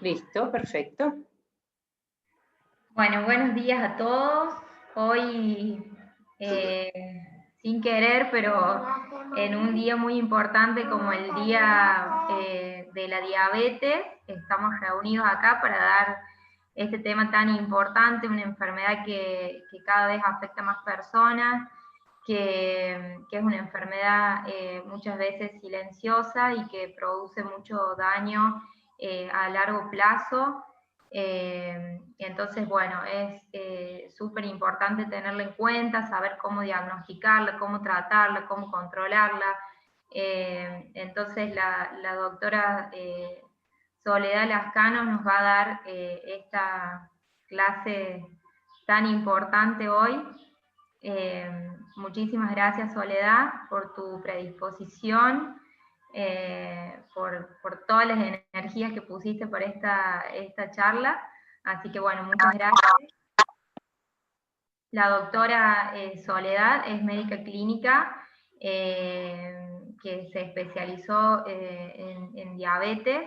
Listo, perfecto. Bueno, buenos días a todos. Hoy, sin querer, pero en un día muy importante como el Día de la Diabetes, estamos reunidos acá para dar este tema tan importante, una enfermedad que cada vez afecta a más personas, que es una enfermedad muchas veces silenciosa y que produce mucho daño a largo plazo. Entonces, bueno, es súper importante tenerla en cuenta, saber cómo diagnosticarla, cómo tratarla, cómo controlarla. Entonces, la doctora Soledad Lascano nos va a dar esta clase tan importante hoy. Muchísimas gracias, Soledad, por tu predisposición, por todas las energías que pusiste por esta charla. Así que bueno, muchas gracias. La doctora Soledad es médica clínica que se especializó en diabetes,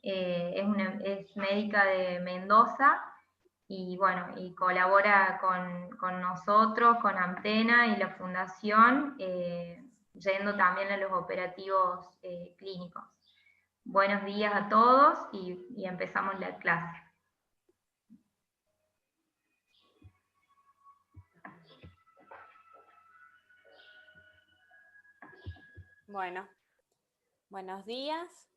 es médica de Mendoza y bueno, y colabora con nosotros, con Antena y la Fundación, yendo también a los operativos clínicos. Buenos días a todos y empezamos la clase. Bueno, buenos días.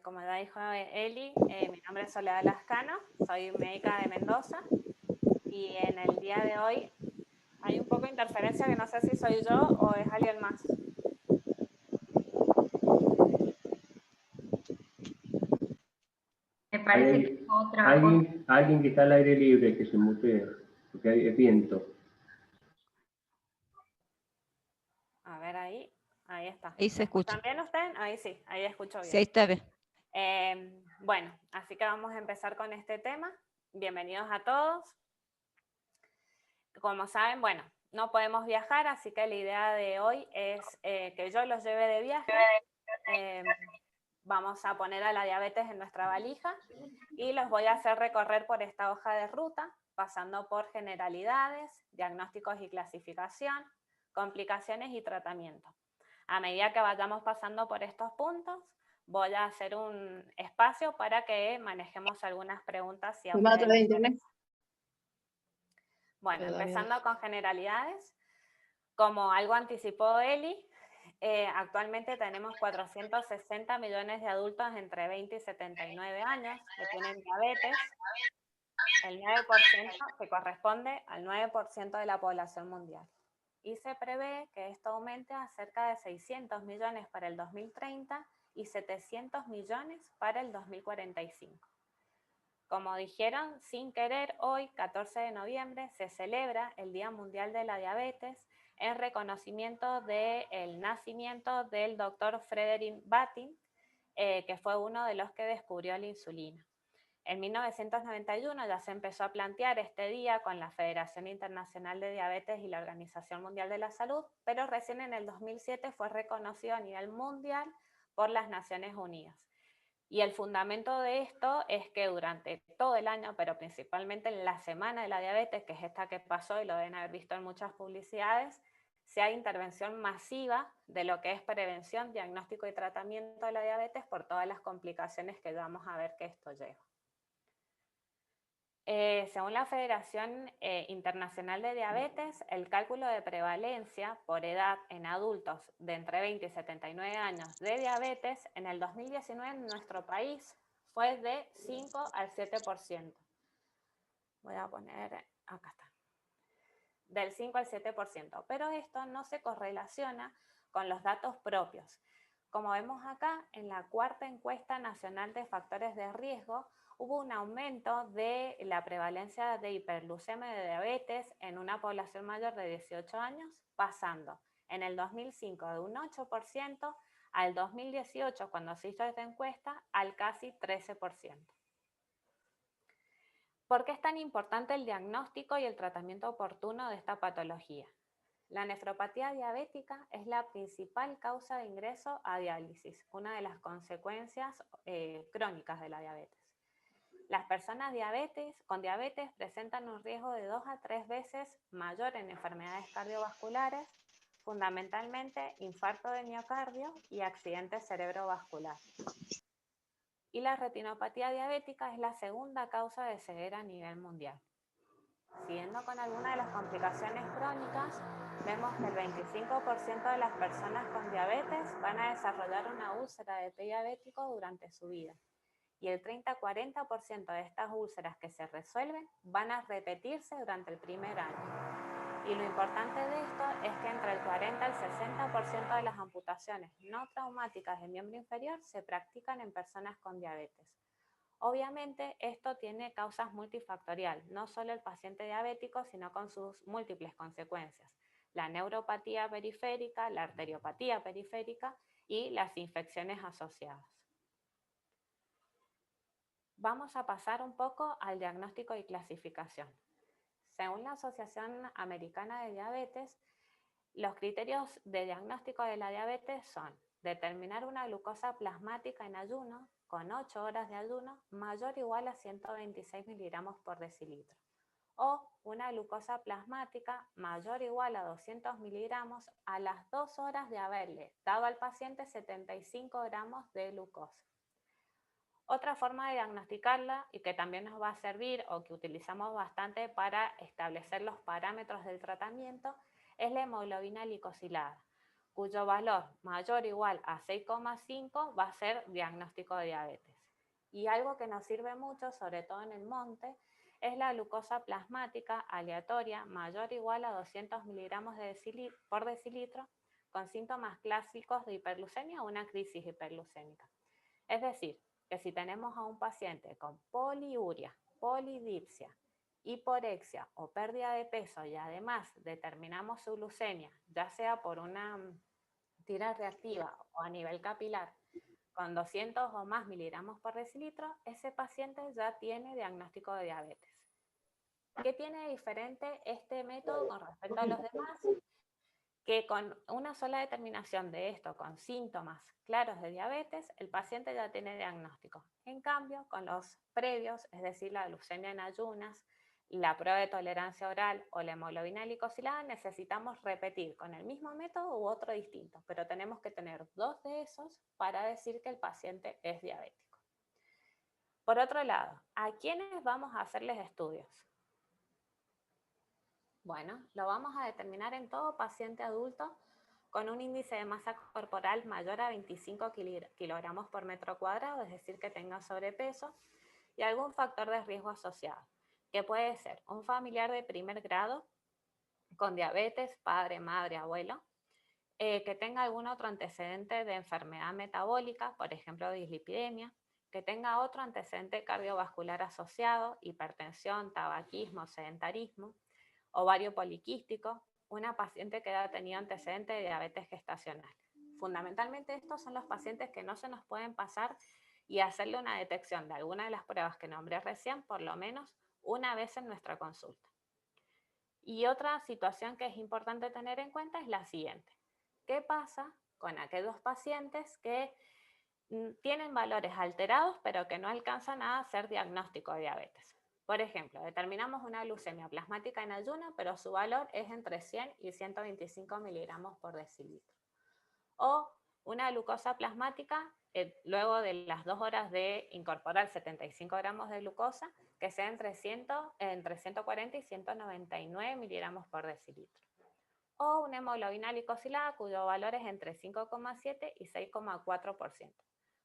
Como ya dijo Eli, mi nombre es Soledad Lascano, soy médica de Mendoza y en el día de hoy hay un poco de interferencia que no sé si soy yo o es alguien más. Me parece que es alguien que está al aire libre, que se mutee, porque hay viento. A ver ahí está. Ahí se escucha. ¿También usted? Ahí sí, ahí escucho bien. Sí, ahí está bien. Bueno, así que vamos a empezar con este tema. Bienvenidos a todos. Como saben, bueno, no podemos viajar, así que la idea de hoy es que yo los lleve de viaje. Vamos a poner a la diabetes en nuestra valija y los voy a hacer recorrer por esta hoja de ruta, pasando por generalidades, diagnósticos y clasificación, complicaciones y tratamiento. A medida que vayamos pasando por estos puntos, voy a hacer un espacio para que manejemos algunas preguntas si a ustedes les interesa. Bueno, empezando con generalidades, como algo anticipó Eli, actualmente tenemos 460 millones de adultos entre 20 y 79 años que tienen diabetes, el 9% que corresponde al 9% de la población mundial. Y se prevé que esto aumente a cerca de 600 millones para el 2030 y 700 millones para el 2045. Como dijeron, sin querer, hoy, 14 de noviembre, se celebra el Día Mundial de la Diabetes en reconocimiento del nacimiento del doctor Frederick Banting, que fue uno de los que descubrió la insulina. En 1991 ya se empezó a plantear este día con la Federación Internacional de Diabetes y la Organización Mundial de la Salud, pero recién en el 2007 fue reconocido a nivel mundial por las Naciones Unidas. Y el fundamento de esto es que durante todo el año, pero principalmente en la Semana de la Diabetes, que es esta que pasó y lo deben haber visto en muchas publicidades, sea intervención masiva de lo que es prevención, diagnóstico y tratamiento de la diabetes por todas las complicaciones que vamos a ver que esto lleva. Según la Federación Internacional de Diabetes, el cálculo de prevalencia por edad en adultos de entre 20 y 79 años de diabetes en el 2019 en nuestro país fue de 5 al 7%. Voy a poner, acá está, del 5 al 7%, pero esto no se correlaciona con los datos propios. Como vemos acá, en la cuarta encuesta nacional de factores de riesgo, hubo un aumento de la prevalencia de hiperglucemia de diabetes en una población mayor de 18 años, pasando en el 2005 de un 8% al 2018, cuando se hizo esta encuesta, al casi 13%. ¿Por qué es tan importante el diagnóstico y el tratamiento oportuno de esta patología? La nefropatía diabética es la principal causa de ingreso a diálisis, una de las consecuencias crónicas de la diabetes. Las personas con diabetes presentan un riesgo de 2 a 3 veces mayor en enfermedades cardiovasculares, fundamentalmente infarto de miocardio y accidente cerebrovascular. Y la retinopatía diabética es la segunda causa de ceguera a nivel mundial. Siguiendo con algunas de las complicaciones crónicas, vemos que el 25% de las personas con diabetes van a desarrollar una úlcera de pie diabético durante su vida. Y el 30-40% de estas úlceras que se resuelven van a repetirse durante el primer año. Y lo importante de esto es que entre el 40 al 60% de las amputaciones no traumáticas del miembro inferior se practican en personas con diabetes. Obviamente esto tiene causas multifactoriales, no solo el paciente diabético, sino con sus múltiples consecuencias. La neuropatía periférica, la arteriopatía periférica y las infecciones asociadas. Vamos a pasar un poco al diagnóstico y clasificación. Según la Asociación Americana de Diabetes, los criterios de diagnóstico de la diabetes son determinar una glucosa plasmática en ayuno con 8 horas de ayuno mayor o igual a 126 miligramos por decilitro, o una glucosa plasmática mayor o igual a 200 miligramos a las 2 horas de haberle dado al paciente 75 gramos de glucosa. Otra forma de diagnosticarla y que también nos va a servir o que utilizamos bastante para establecer los parámetros del tratamiento es la hemoglobina glicosilada, cuyo valor mayor o igual a 6,5 va a ser diagnóstico de diabetes. Y algo que nos sirve mucho, sobre todo en el monte, es la glucosa plasmática aleatoria mayor o igual a 200 miligramos por decilitro con síntomas clásicos de hiperglucemia o una crisis hiperglucémica. Es decir, que si tenemos a un paciente con poliuria, polidipsia, hiporexia o pérdida de peso y además determinamos su glucemia, ya sea por una tira reactiva o a nivel capilar, con 200 o más miligramos por decilitro, ese paciente ya tiene diagnóstico de diabetes. ¿Qué tiene de diferente este método con respecto a los demás? Que con una sola determinación de esto, con síntomas claros de diabetes, el paciente ya tiene diagnóstico. En cambio, con los previos, es decir, la glucemia en ayunas, la prueba de tolerancia oral o la hemoglobina glicosilada, necesitamos repetir con el mismo método u otro distinto, pero tenemos que tener 2 de esos para decir que el paciente es diabético. Por otro lado, ¿a quiénes vamos a hacerles estudios? Bueno, lo vamos a determinar en todo paciente adulto con un índice de masa corporal mayor a 25 kilogramos por metro cuadrado, es decir, que tenga sobrepeso, y algún factor de riesgo asociado, que puede ser un familiar de primer grado con diabetes, padre, madre, abuelo, que tenga algún otro antecedente de enfermedad metabólica, por ejemplo, dislipidemia, que tenga otro antecedente cardiovascular asociado, hipertensión, tabaquismo, sedentarismo, ovario poliquístico, una paciente que haya tenido antecedente de diabetes gestacional. Fundamentalmente estos son los pacientes que no se nos pueden pasar y hacerle una detección de alguna de las pruebas que nombré recién, por lo menos una vez en nuestra consulta. Y otra situación que es importante tener en cuenta es la siguiente. ¿Qué pasa con aquellos pacientes que tienen valores alterados pero que no alcanzan a hacer diagnóstico de diabetes? Por ejemplo, determinamos una glucemia plasmática en ayuno, pero su valor es entre 100 y 125 miligramos por decilitro. O una glucosa plasmática, luego de las 2 horas de incorporar 75 gramos de glucosa, que sea entre 140 y 199 miligramos por decilitro. O una hemoglobina glicosilada cuyo valor es entre 5,7 y 6,4%.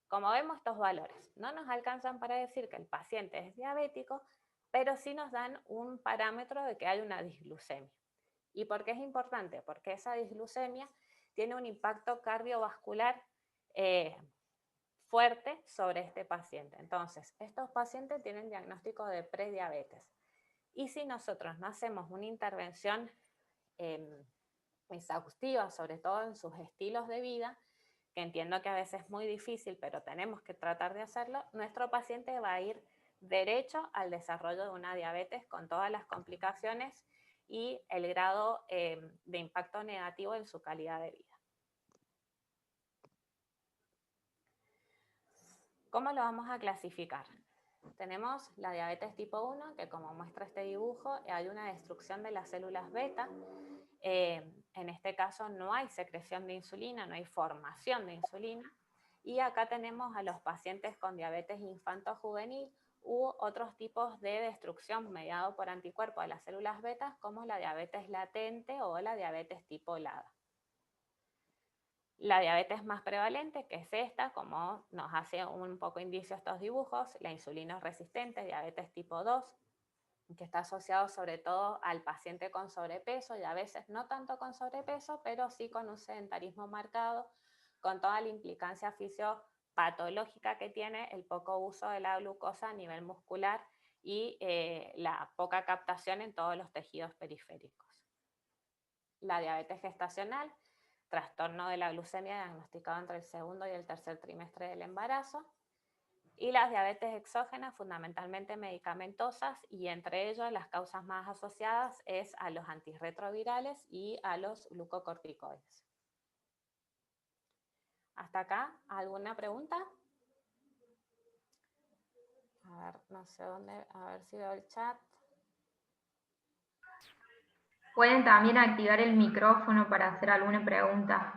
Como vemos, estos valores no nos alcanzan para decir que el paciente es diabético, pero sí nos dan un parámetro de que hay una disglucemia. ¿Y por qué es importante? Porque esa disglucemia tiene un impacto cardiovascular fuerte sobre este paciente. Entonces, estos pacientes tienen diagnóstico de prediabetes. Y si nosotros no hacemos una intervención exhaustiva, sobre todo en sus estilos de vida, que entiendo que a veces es muy difícil, pero tenemos que tratar de hacerlo, nuestro paciente va a ir derecho al desarrollo de una diabetes con todas las complicaciones y el grado de impacto negativo en su calidad de vida. ¿Cómo lo vamos a clasificar? tenemos la diabetes tipo 1, que como muestra este dibujo, hay una destrucción de las células beta. En este caso no hay secreción de insulina, no hay formación de insulina. Y acá tenemos a los pacientes con diabetes infanto-juvenil u otros tipos de destrucción mediado por anticuerpos de las células betas, como la diabetes latente o la diabetes tipo LADA. La diabetes más prevalente, que es esta, como nos hace un poco indicio estos dibujos, la insulina resistente, diabetes tipo 2, que está asociado sobre todo al paciente con sobrepeso y a veces no tanto con sobrepeso, pero sí con un sedentarismo marcado, con toda la implicancia fisiopatológica que tiene el poco uso de la glucosa a nivel muscular y la poca captación en todos los tejidos periféricos. La diabetes gestacional, trastorno de la glucemia diagnosticado entre el segundo y el tercer trimestre del embarazo, y las diabetes exógenas, fundamentalmente medicamentosas, y entre ellos las causas más asociadas es a los antirretrovirales y a los glucocorticoides. ¿Hasta acá alguna pregunta? A ver, no sé dónde, a ver si veo el chat. Pueden también activar el micrófono para hacer alguna pregunta.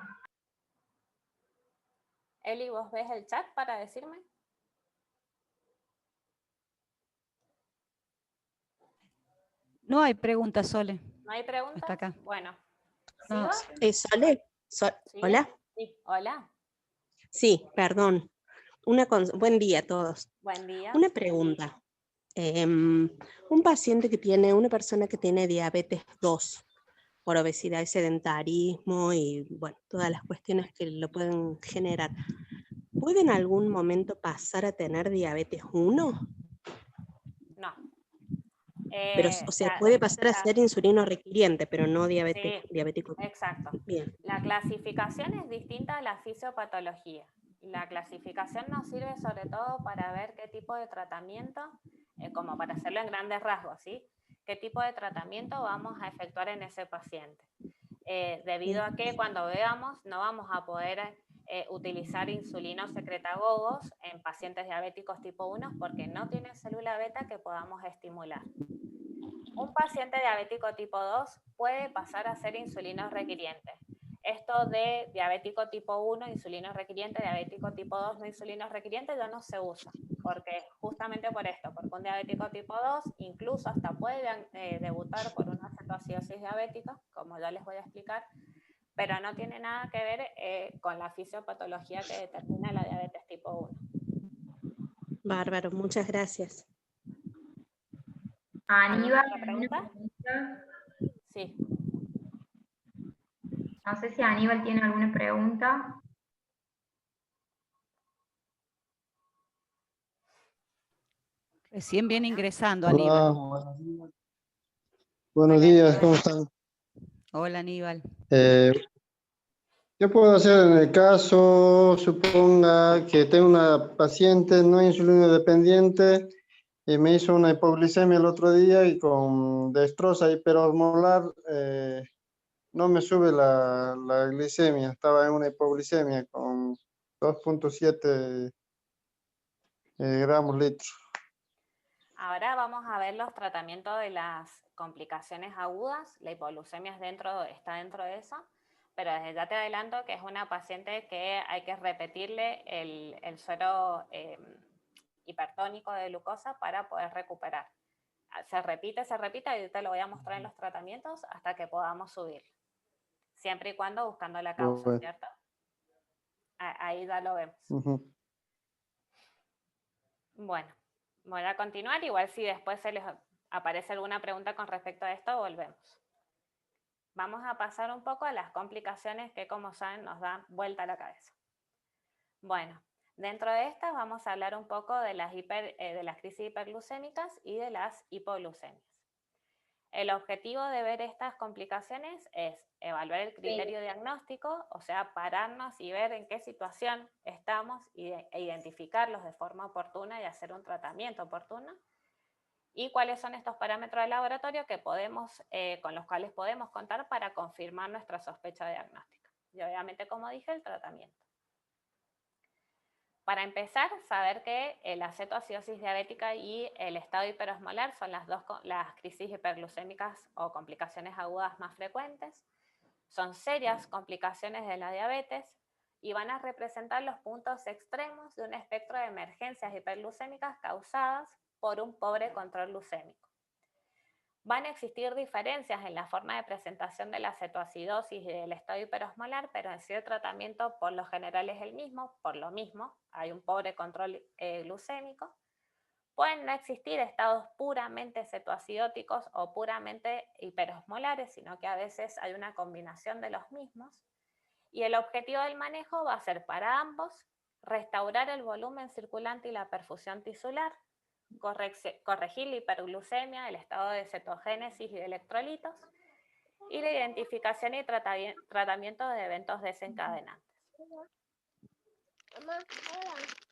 Eli, ¿vos ves el chat para decirme? No hay preguntas, Sole. ¿No hay preguntas? Hasta acá. Bueno. No. Sole, ¿Sí? ¿hola? Sí, hola. Sí, perdón. Buen día a todos. Buen día. Una pregunta. Un paciente que tiene, una persona que tiene diabetes 2 por obesidad y sedentarismo y bueno, todas las cuestiones que lo pueden generar, ¿puede en algún momento pasar a tener diabetes 1? No. Pero, o sea, puede pasar a ser insulino requiriente, pero no diabético. Exacto. Bien. La clasificación es distinta a la fisiopatología. La clasificación nos sirve sobre todo para ver qué tipo de tratamiento, como para hacerlo en grandes rasgos, ¿sí? Qué tipo de tratamiento vamos a efectuar en ese paciente. Debido a que cuando veamos no vamos a poder utilizar insulinos secretagogos en pacientes diabéticos tipo 1 porque no tienen célula beta que podamos estimular. Un paciente diabético tipo 2 puede pasar a ser insulino requiriente. Esto de diabético tipo 1, insulino requiriente, diabético tipo 2, no insulino requiriente, ya no se usa. Porque justamente por esto, porque un diabético tipo 2 incluso hasta puede debutar por una cetoacidosis diabética, como ya les voy a explicar, pero no tiene nada que ver con la fisiopatología que determina la diabetes tipo 1. Bárbaro, muchas gracias. Aníbal, ¿Alguna pregunta? Sí. No sé si Aníbal tiene alguna pregunta. Recién viene ingresando, Hola, Aníbal. buenos días, ¿cómo están? Hola, Aníbal. ¿Qué puedo hacer en el caso, suponga que tengo una paciente no insulino dependiente y me hizo una hipoglicemia el otro día y con destroza hiperosmolar no me sube la glicemia, estaba en una hipoglicemia con 2.7 gramos litro. Ahora vamos a ver los tratamientos de las complicaciones agudas. La hipoglucemia está dentro de eso, pero desde ya te adelanto que es una paciente que hay que repetirle el suero hipertónico de glucosa para poder recuperar. Se repite y te lo voy a mostrar en los tratamientos hasta que podamos subir. Siempre y cuando buscando la causa, Bueno. ¿cierto? Ahí ya lo vemos. Bueno, voy a continuar. Igual si después se les aparece alguna pregunta con respecto a esto, volvemos. Vamos a pasar un poco a las complicaciones que, como saben, nos dan vuelta a la cabeza. Bueno, dentro de estas vamos a hablar un poco de las crisis hiperglucémicas y de las hipoglucemias. El objetivo de ver estas complicaciones es evaluar el criterio diagnóstico, o sea, pararnos y ver en qué situación estamos e identificarlos de forma oportuna y hacer un tratamiento oportuno. Y cuáles son estos parámetros de laboratorio que con los cuales podemos contar para confirmar nuestra sospecha diagnóstica. Y obviamente, como dije, el tratamiento. Para empezar, saber que la cetoacidosis diabética y el estado hiperosmolar son las crisis hiperglucémicas o complicaciones agudas más frecuentes. Son serias complicaciones de la diabetes y van a representar los puntos extremos de un espectro de emergencias hiperglucémicas causadas por un pobre control glucémico. Van a existir diferencias en la forma de presentación de la cetoacidosis y del estado hiperosmolar, pero en sí el tratamiento por lo general es el mismo, por lo mismo hay un pobre control glucémico. Pueden no existir estados puramente cetoacidóticos o puramente hiperosmolares, sino que a veces hay una combinación de los mismos. Y el objetivo del manejo va a ser para ambos restaurar el volumen circulante y la perfusión tisular, corregir la hiperglucemia, el estado de cetogénesis y de electrolitos, y la identificación y tratamiento de eventos desencadenantes.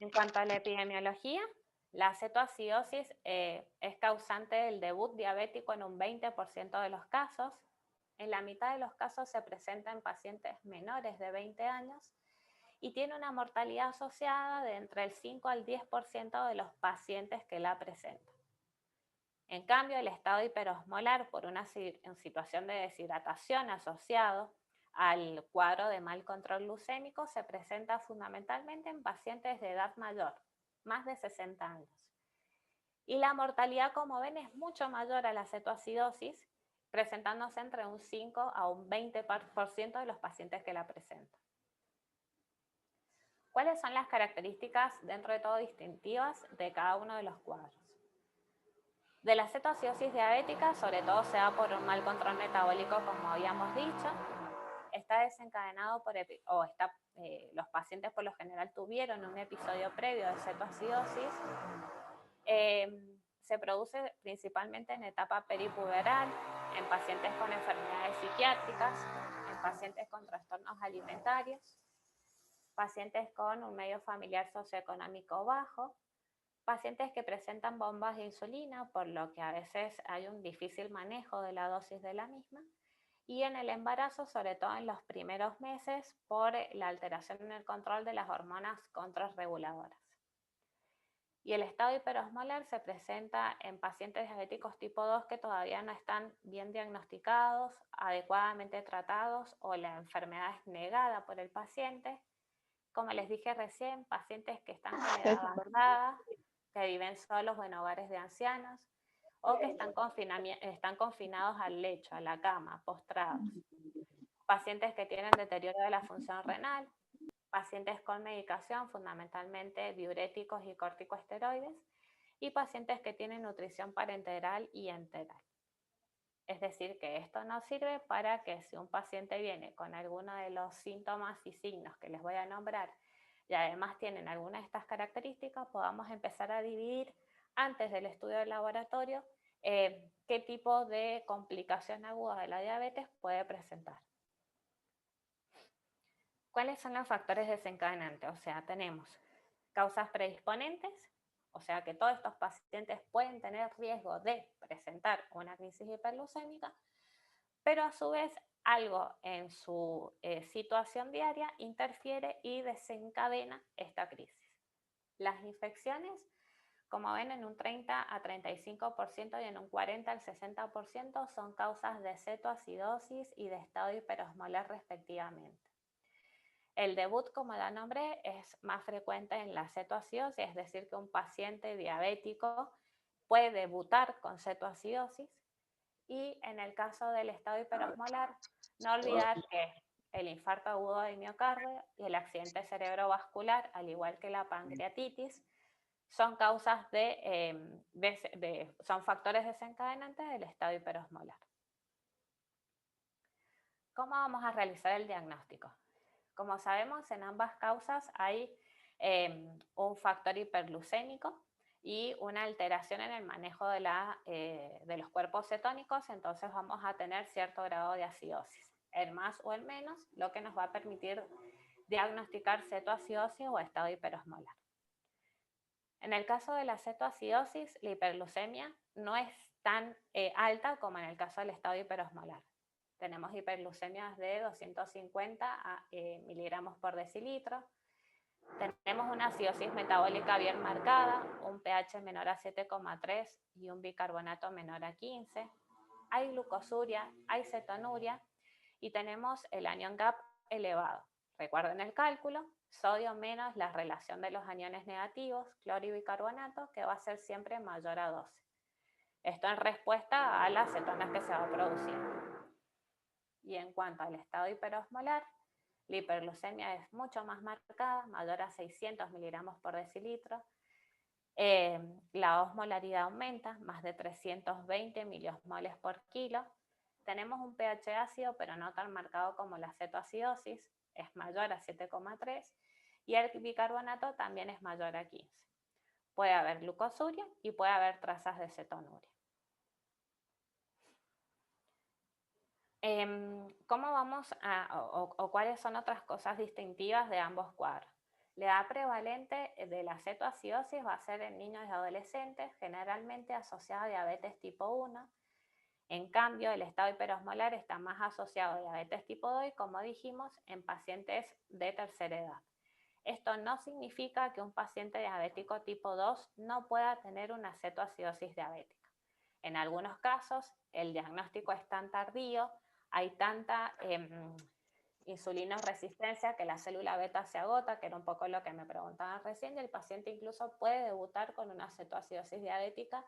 En cuanto a la epidemiología, la cetoacidosis es causante del debut diabético en un 20% de los casos. En la mitad de los casos se presenta en pacientes menores de 20 años y tiene una mortalidad asociada de entre el 5 al 10% de los pacientes que la presentan. En cambio, el estado hiperosmolar por una situación de deshidratación asociado al cuadro de mal control glucémico se presenta fundamentalmente en pacientes de edad mayor, más de 60 años. Y la mortalidad, como ven, es mucho mayor a la cetoacidosis, presentándose entre un 5 a un 20% de los pacientes que la presentan. ¿Cuáles son las características, dentro de todo, distintivas de cada uno de los cuadros? De la cetoacidosis diabética, sobre todo se da por un mal control metabólico, como habíamos dicho. Está desencadenado por, los pacientes por lo general tuvieron un episodio previo de cetoacidosis. Se produce principalmente en etapa peripuberal, en pacientes con enfermedades psiquiátricas, en pacientes con trastornos alimentarios, pacientes con un medio familiar socioeconómico bajo, pacientes que presentan bombas de insulina, por lo que a veces hay un difícil manejo de la dosis de la misma, y en el embarazo, sobre todo en los primeros meses, por la alteración en el control de las hormonas contrarreguladoras. Y el estado hiperosmolar se presenta en pacientes diabéticos tipo 2 que todavía no están bien diagnosticados, adecuadamente tratados o la enfermedad es negada por el paciente. Como les dije recién, pacientes que están con edad avanzada, que viven solos o en hogares de ancianos, o que están confinados al lecho, a la cama, postrados. Pacientes que tienen deterioro de la función renal, pacientes con medicación, fundamentalmente diuréticos y corticosteroides, y pacientes que tienen nutrición parenteral y enteral. Es decir, que esto nos sirve para que si un paciente viene con alguno de los síntomas y signos que les voy a nombrar y además tienen alguna de estas características, podamos empezar a dividir antes del estudio del laboratorio qué tipo de complicación aguda de la diabetes puede presentar. ¿Cuáles son los factores desencadenantes? O sea, tenemos causas predisponentes, o sea que todos estos pacientes pueden tener riesgo de presentar una crisis hiperglucémica, pero a su vez algo en su situación diaria interfiere y desencadena esta crisis. Las infecciones, como ven, en un 30 a 35% y en un 40 al 60% son causas de cetoacidosis y de estado hiperosmolar respectivamente. El debut, como la nombré, es más frecuente en la cetoacidosis, es decir, que un paciente diabético puede debutar con cetoacidosis. Y en el caso del estado hiperosmolar, no olvidar que el infarto agudo del miocardio y el accidente cerebrovascular, al igual que la pancreatitis, son causas son factores desencadenantes del estado hiperosmolar. ¿Cómo vamos a realizar el diagnóstico? Como sabemos, en ambas causas hay un factor hiperglucémico y una alteración en el manejo de los cuerpos cetónicos, entonces vamos a tener cierto grado de acidosis, el más o el menos, lo que nos va a permitir diagnosticar cetoacidosis o estado hiperosmolar. En el caso de la cetoacidosis, la hiperglucemia no es tan alta como en el caso del estado hiperosmolar. Tenemos hiperglucemias de 250 miligramos por decilitro. Tenemos una acidosis metabólica bien marcada, un pH menor a 7,3 y un bicarbonato menor a 15. Hay glucosuria, hay cetonuria y tenemos el anión GAP elevado. Recuerden el cálculo, sodio menos la relación de los aniones negativos, cloro y bicarbonato, que va a ser siempre mayor a 12. Esto en respuesta a las cetonas que se va produciendo. Y en cuanto al estado hiperosmolar, la hiperglucemia es mucho más marcada, mayor a 600 miligramos por decilitro. La osmolaridad aumenta, más de 320 miliosmoles por kilo. Tenemos un pH ácido, pero no tan marcado como la cetoacidosis, es mayor a 7,3, y el bicarbonato también es mayor a 15. Puede haber glucosuria y puede haber trazas de cetonuria. ¿Cómo vamos o cuáles son otras cosas distintivas de ambos cuadros? La edad prevalente de la cetoacidosis va a ser en niños y adolescentes, generalmente asociada a diabetes tipo 1. En cambio, el estado hiperosmolar está más asociado a diabetes tipo 2 y, como dijimos, en pacientes de tercera edad. Esto no significa que un paciente diabético tipo 2 no pueda tener una cetoacidosis diabética. En algunos casos, el diagnóstico es tan tardío, hay tanta insulinoresistencia que la célula beta se agota, que era un poco lo que me preguntaban recién, y el paciente incluso puede debutar con una cetoacidosis diabética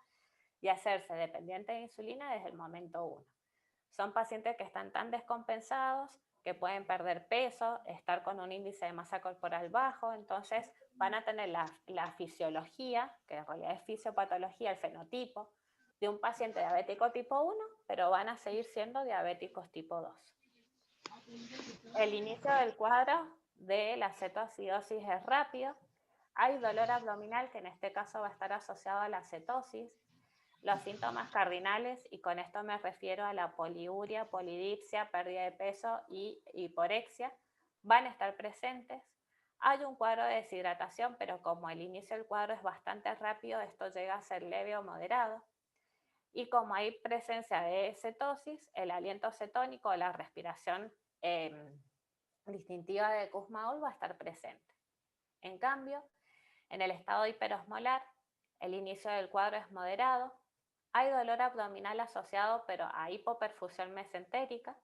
y hacerse dependiente de insulina desde el momento 1. Son pacientes que están tan descompensados que pueden perder peso, estar con un índice de masa corporal bajo, entonces van a tener la fisiología, que en realidad es fisiopatología, el fenotipo, de un paciente diabético tipo 1, pero van a seguir siendo diabéticos tipo 2. El inicio del cuadro de la cetoacidosis es rápido. Hay dolor abdominal, que en este caso va a estar asociado a la cetosis. Los síntomas cardinales, y con esto me refiero a la poliuria, polidipsia, pérdida de peso y hiporexia, van a estar presentes. Hay un cuadro de deshidratación, pero como el inicio del cuadro es bastante rápido, esto llega a ser leve o moderado. Y como hay presencia de cetosis, el aliento cetónico o la respiración distintiva de Kussmaul va a estar presente. En cambio, en el estado hiperosmolar, el inicio del cuadro es moderado, hay dolor abdominal asociado pero a hipoperfusión mesentérica.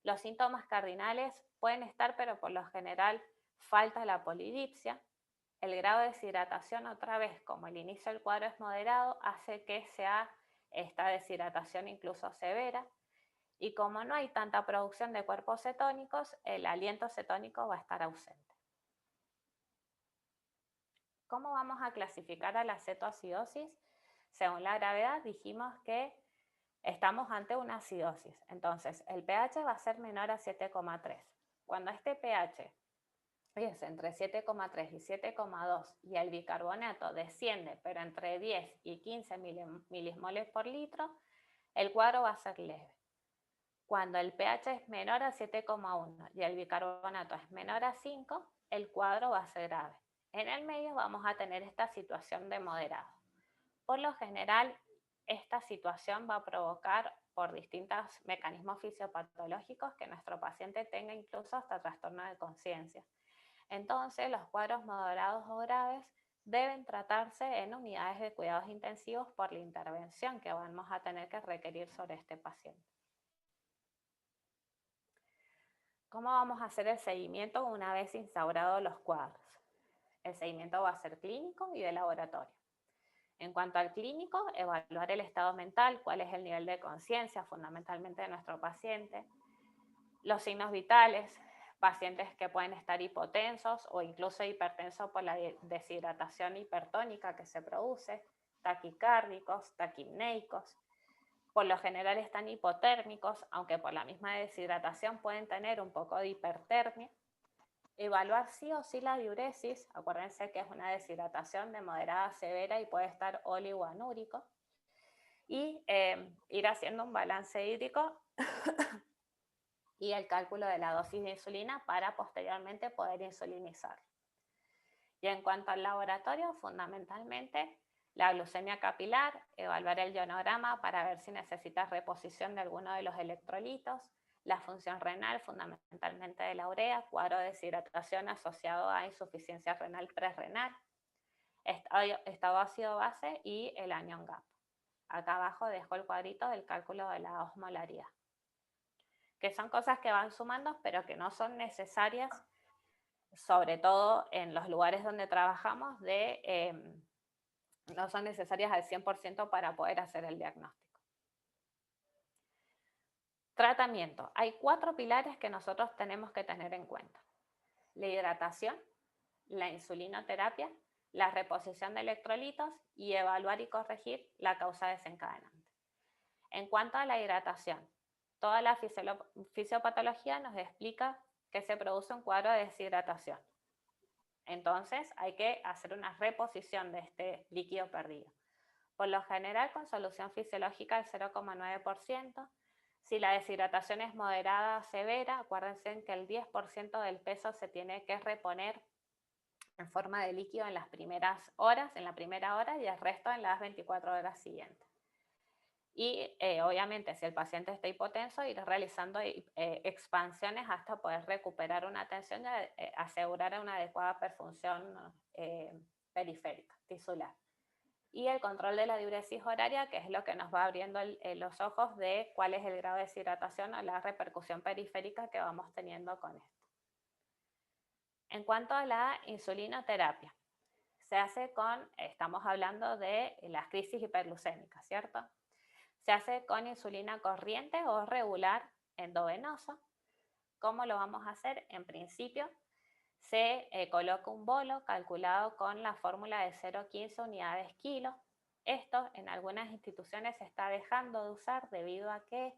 Los síntomas cardinales pueden estar, pero por lo general falta la polidipsia. El grado de deshidratación, otra vez, como el inicio del cuadro es moderado, hace que sea esta deshidratación incluso severa. Y como no hay tanta producción de cuerpos cetónicos, el aliento cetónico va a estar ausente. ¿Cómo vamos a clasificar a la cetoacidosis? Según la gravedad, dijimos que estamos ante una acidosis. Entonces, el pH va a ser menor a 7,3. Cuando este pH es entre 7,3 y 7,2 y el bicarbonato desciende, pero entre 10 y 15 milismoles por litro, el cuadro va a ser leve. Cuando el pH es menor a 7,1 y el bicarbonato es menor a 5, el cuadro va a ser grave. En el medio vamos a tener esta situación de moderado. Por lo general, esta situación va a provocar por distintos mecanismos fisiopatológicos que nuestro paciente tenga incluso hasta trastorno de conciencia. Entonces, los cuadros moderados o graves deben tratarse en unidades de cuidados intensivos por la intervención que vamos a tener que requerir sobre este paciente. ¿Cómo vamos a hacer el seguimiento una vez instaurados los cuadros? El seguimiento va a ser clínico y de laboratorio. En cuanto al clínico, evaluar el estado mental, cuál es el nivel de conciencia fundamentalmente de nuestro paciente, los signos vitales, pacientes que pueden estar hipotensos o incluso hipertensos por la deshidratación hipertónica que se produce, taquicárdicos, taquipneicos. Por lo general están hipotérmicos, aunque por la misma deshidratación pueden tener un poco de hipertermia. Evaluar sí o sí la diuresis, acuérdense que es una deshidratación de moderada a severa y puede estar oligoanúrico. Y ir haciendo un balance hídrico y el cálculo de la dosis de insulina para posteriormente poder insulinizar. Y en cuanto al laboratorio, fundamentalmente la glucemia capilar, evaluar el ionograma para ver si necesitas reposición de alguno de los electrolitos, la función renal, fundamentalmente de la urea, cuadro de deshidratación asociado a insuficiencia renal prerrenal, estado ácido-base y el anión GAP. Acá abajo dejo el cuadrito del cálculo de la osmolaridad, que son cosas que van sumando, pero que no son necesarias, sobre todo en los lugares donde trabajamos, no son necesarias al 100% para poder hacer el diagnóstico. Tratamiento. Hay 4 pilares que nosotros tenemos que tener en cuenta: la hidratación, la insulinoterapia, la reposición de electrolitos y evaluar y corregir la causa desencadenante. En cuanto a la hidratación, toda la fisiopatología nos explica que se produce un cuadro de deshidratación. Entonces hay que hacer una reposición de este líquido perdido. Por lo general con solución fisiológica del 0,9%. Si la deshidratación es moderada o severa, acuérdense que el 10% del peso se tiene que reponer en forma de líquido en las primeras horas, en la primera hora, y el resto en las 24 horas siguientes. Y obviamente si el paciente está hipotenso, ir realizando expansiones hasta poder recuperar una tensión y asegurar una adecuada perfusión periférica, tisular. Y el control de la diuresis horaria, que es lo que nos va abriendo los ojos de cuál es el grado de deshidratación o la repercusión periférica que vamos teniendo con esto. En cuanto a la insulinoterapia, se hace estamos hablando de las crisis hiperglucémicas, ¿cierto? Se hace con insulina corriente o regular endovenosa. ¿Cómo lo vamos a hacer? En principio, se coloca un bolo calculado con la fórmula de 0,15 unidades kilo. Esto en algunas instituciones se está dejando de usar debido a que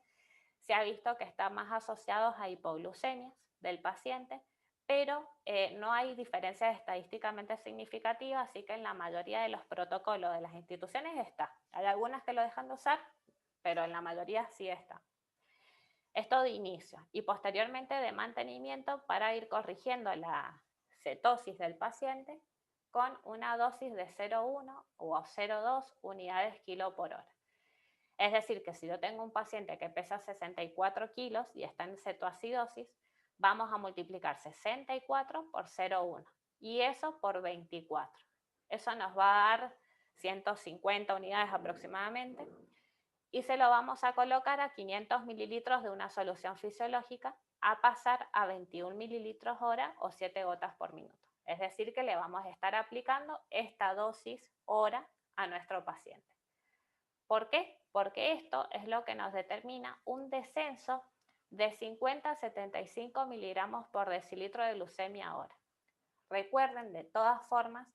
se ha visto que está más asociados a hipoglucemias del paciente, pero no hay diferencias estadísticamente significativas, así que en la mayoría de los protocolos de las instituciones está. Hay algunas que lo dejan de usar, pero en la mayoría sí está. Esto de inicio y posteriormente de mantenimiento para ir corrigiendo la cetosis del paciente con una dosis de 0,1 o 0,2 unidades kilo por hora. Es decir, que si yo tengo un paciente que pesa 64 kilos y está en cetoacidosis, vamos a multiplicar 64 por 0,1 y eso por 24. Eso nos va a dar 150 unidades aproximadamente. Y se lo vamos a colocar a 500 mililitros de una solución fisiológica a pasar a 21 mililitros hora o 7 gotas por minuto. Es decir, que le vamos a estar aplicando esta dosis hora a nuestro paciente. ¿Por qué? Porque esto es lo que nos determina un descenso de 50 a 75 miligramos por decilitro de glucemia hora. Recuerden de todas formas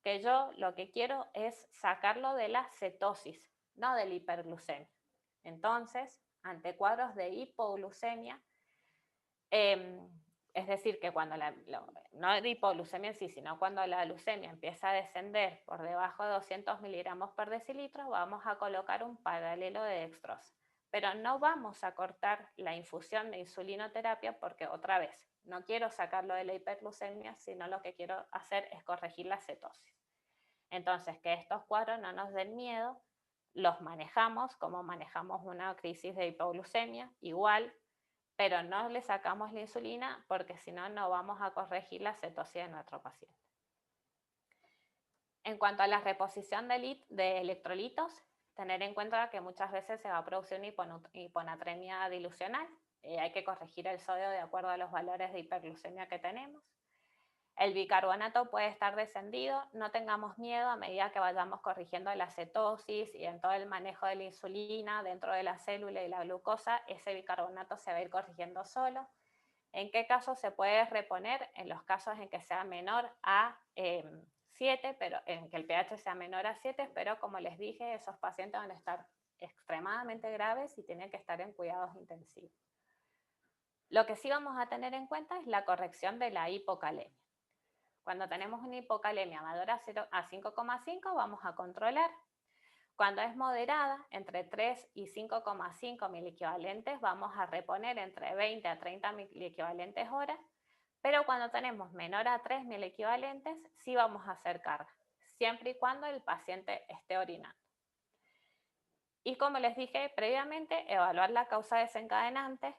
que yo lo que quiero es sacarlo de la cetosis, no de la hiperglucemia. Entonces, ante cuadros de hipoglucemia, es decir, que cuando no de hipoglucemia en sí, sino cuando la glucemia empieza a descender por debajo de 200 miligramos por decilitro, vamos a colocar un paralelo de dextrosa. Pero no vamos a cortar la infusión de insulinoterapia porque, otra vez, no quiero sacarlo de la hiperglucemia, sino lo que quiero hacer es corregir la cetosis. Entonces, que estos cuadros no nos den miedo, los manejamos como manejamos una crisis de hipoglucemia, igual, pero no le sacamos la insulina porque si no, no vamos a corregir la cetosis de nuestro paciente. En cuanto a la reposición de electrolitos, tener en cuenta que muchas veces se va a producir una hiponatremia dilucional. Hay que corregir el sodio de acuerdo a los valores de hiperglucemia que tenemos. El bicarbonato puede estar descendido, no tengamos miedo a medida que vayamos corrigiendo la cetosis y en todo el manejo de la insulina dentro de la célula y la glucosa, ese bicarbonato se va a ir corrigiendo solo. ¿En qué caso se puede reponer? En los casos en que sea menor a 7, pero en que el pH sea menor a 7, pero como les dije, esos pacientes van a estar extremadamente graves y tienen que estar en cuidados intensivos. Lo que sí vamos a tener en cuenta es la corrección de la hipocalemia. Cuando tenemos una hipocalemia mayor a 5,5 vamos a controlar. Cuando es moderada, entre 3 y 5,5 miliequivalentes, vamos a reponer entre 20 a 30 miliequivalentes hora, pero cuando tenemos menor a 3 miliequivalentes, sí vamos a hacer carga, siempre y cuando el paciente esté orinando. Y como les dije previamente, evaluar la causa desencadenante,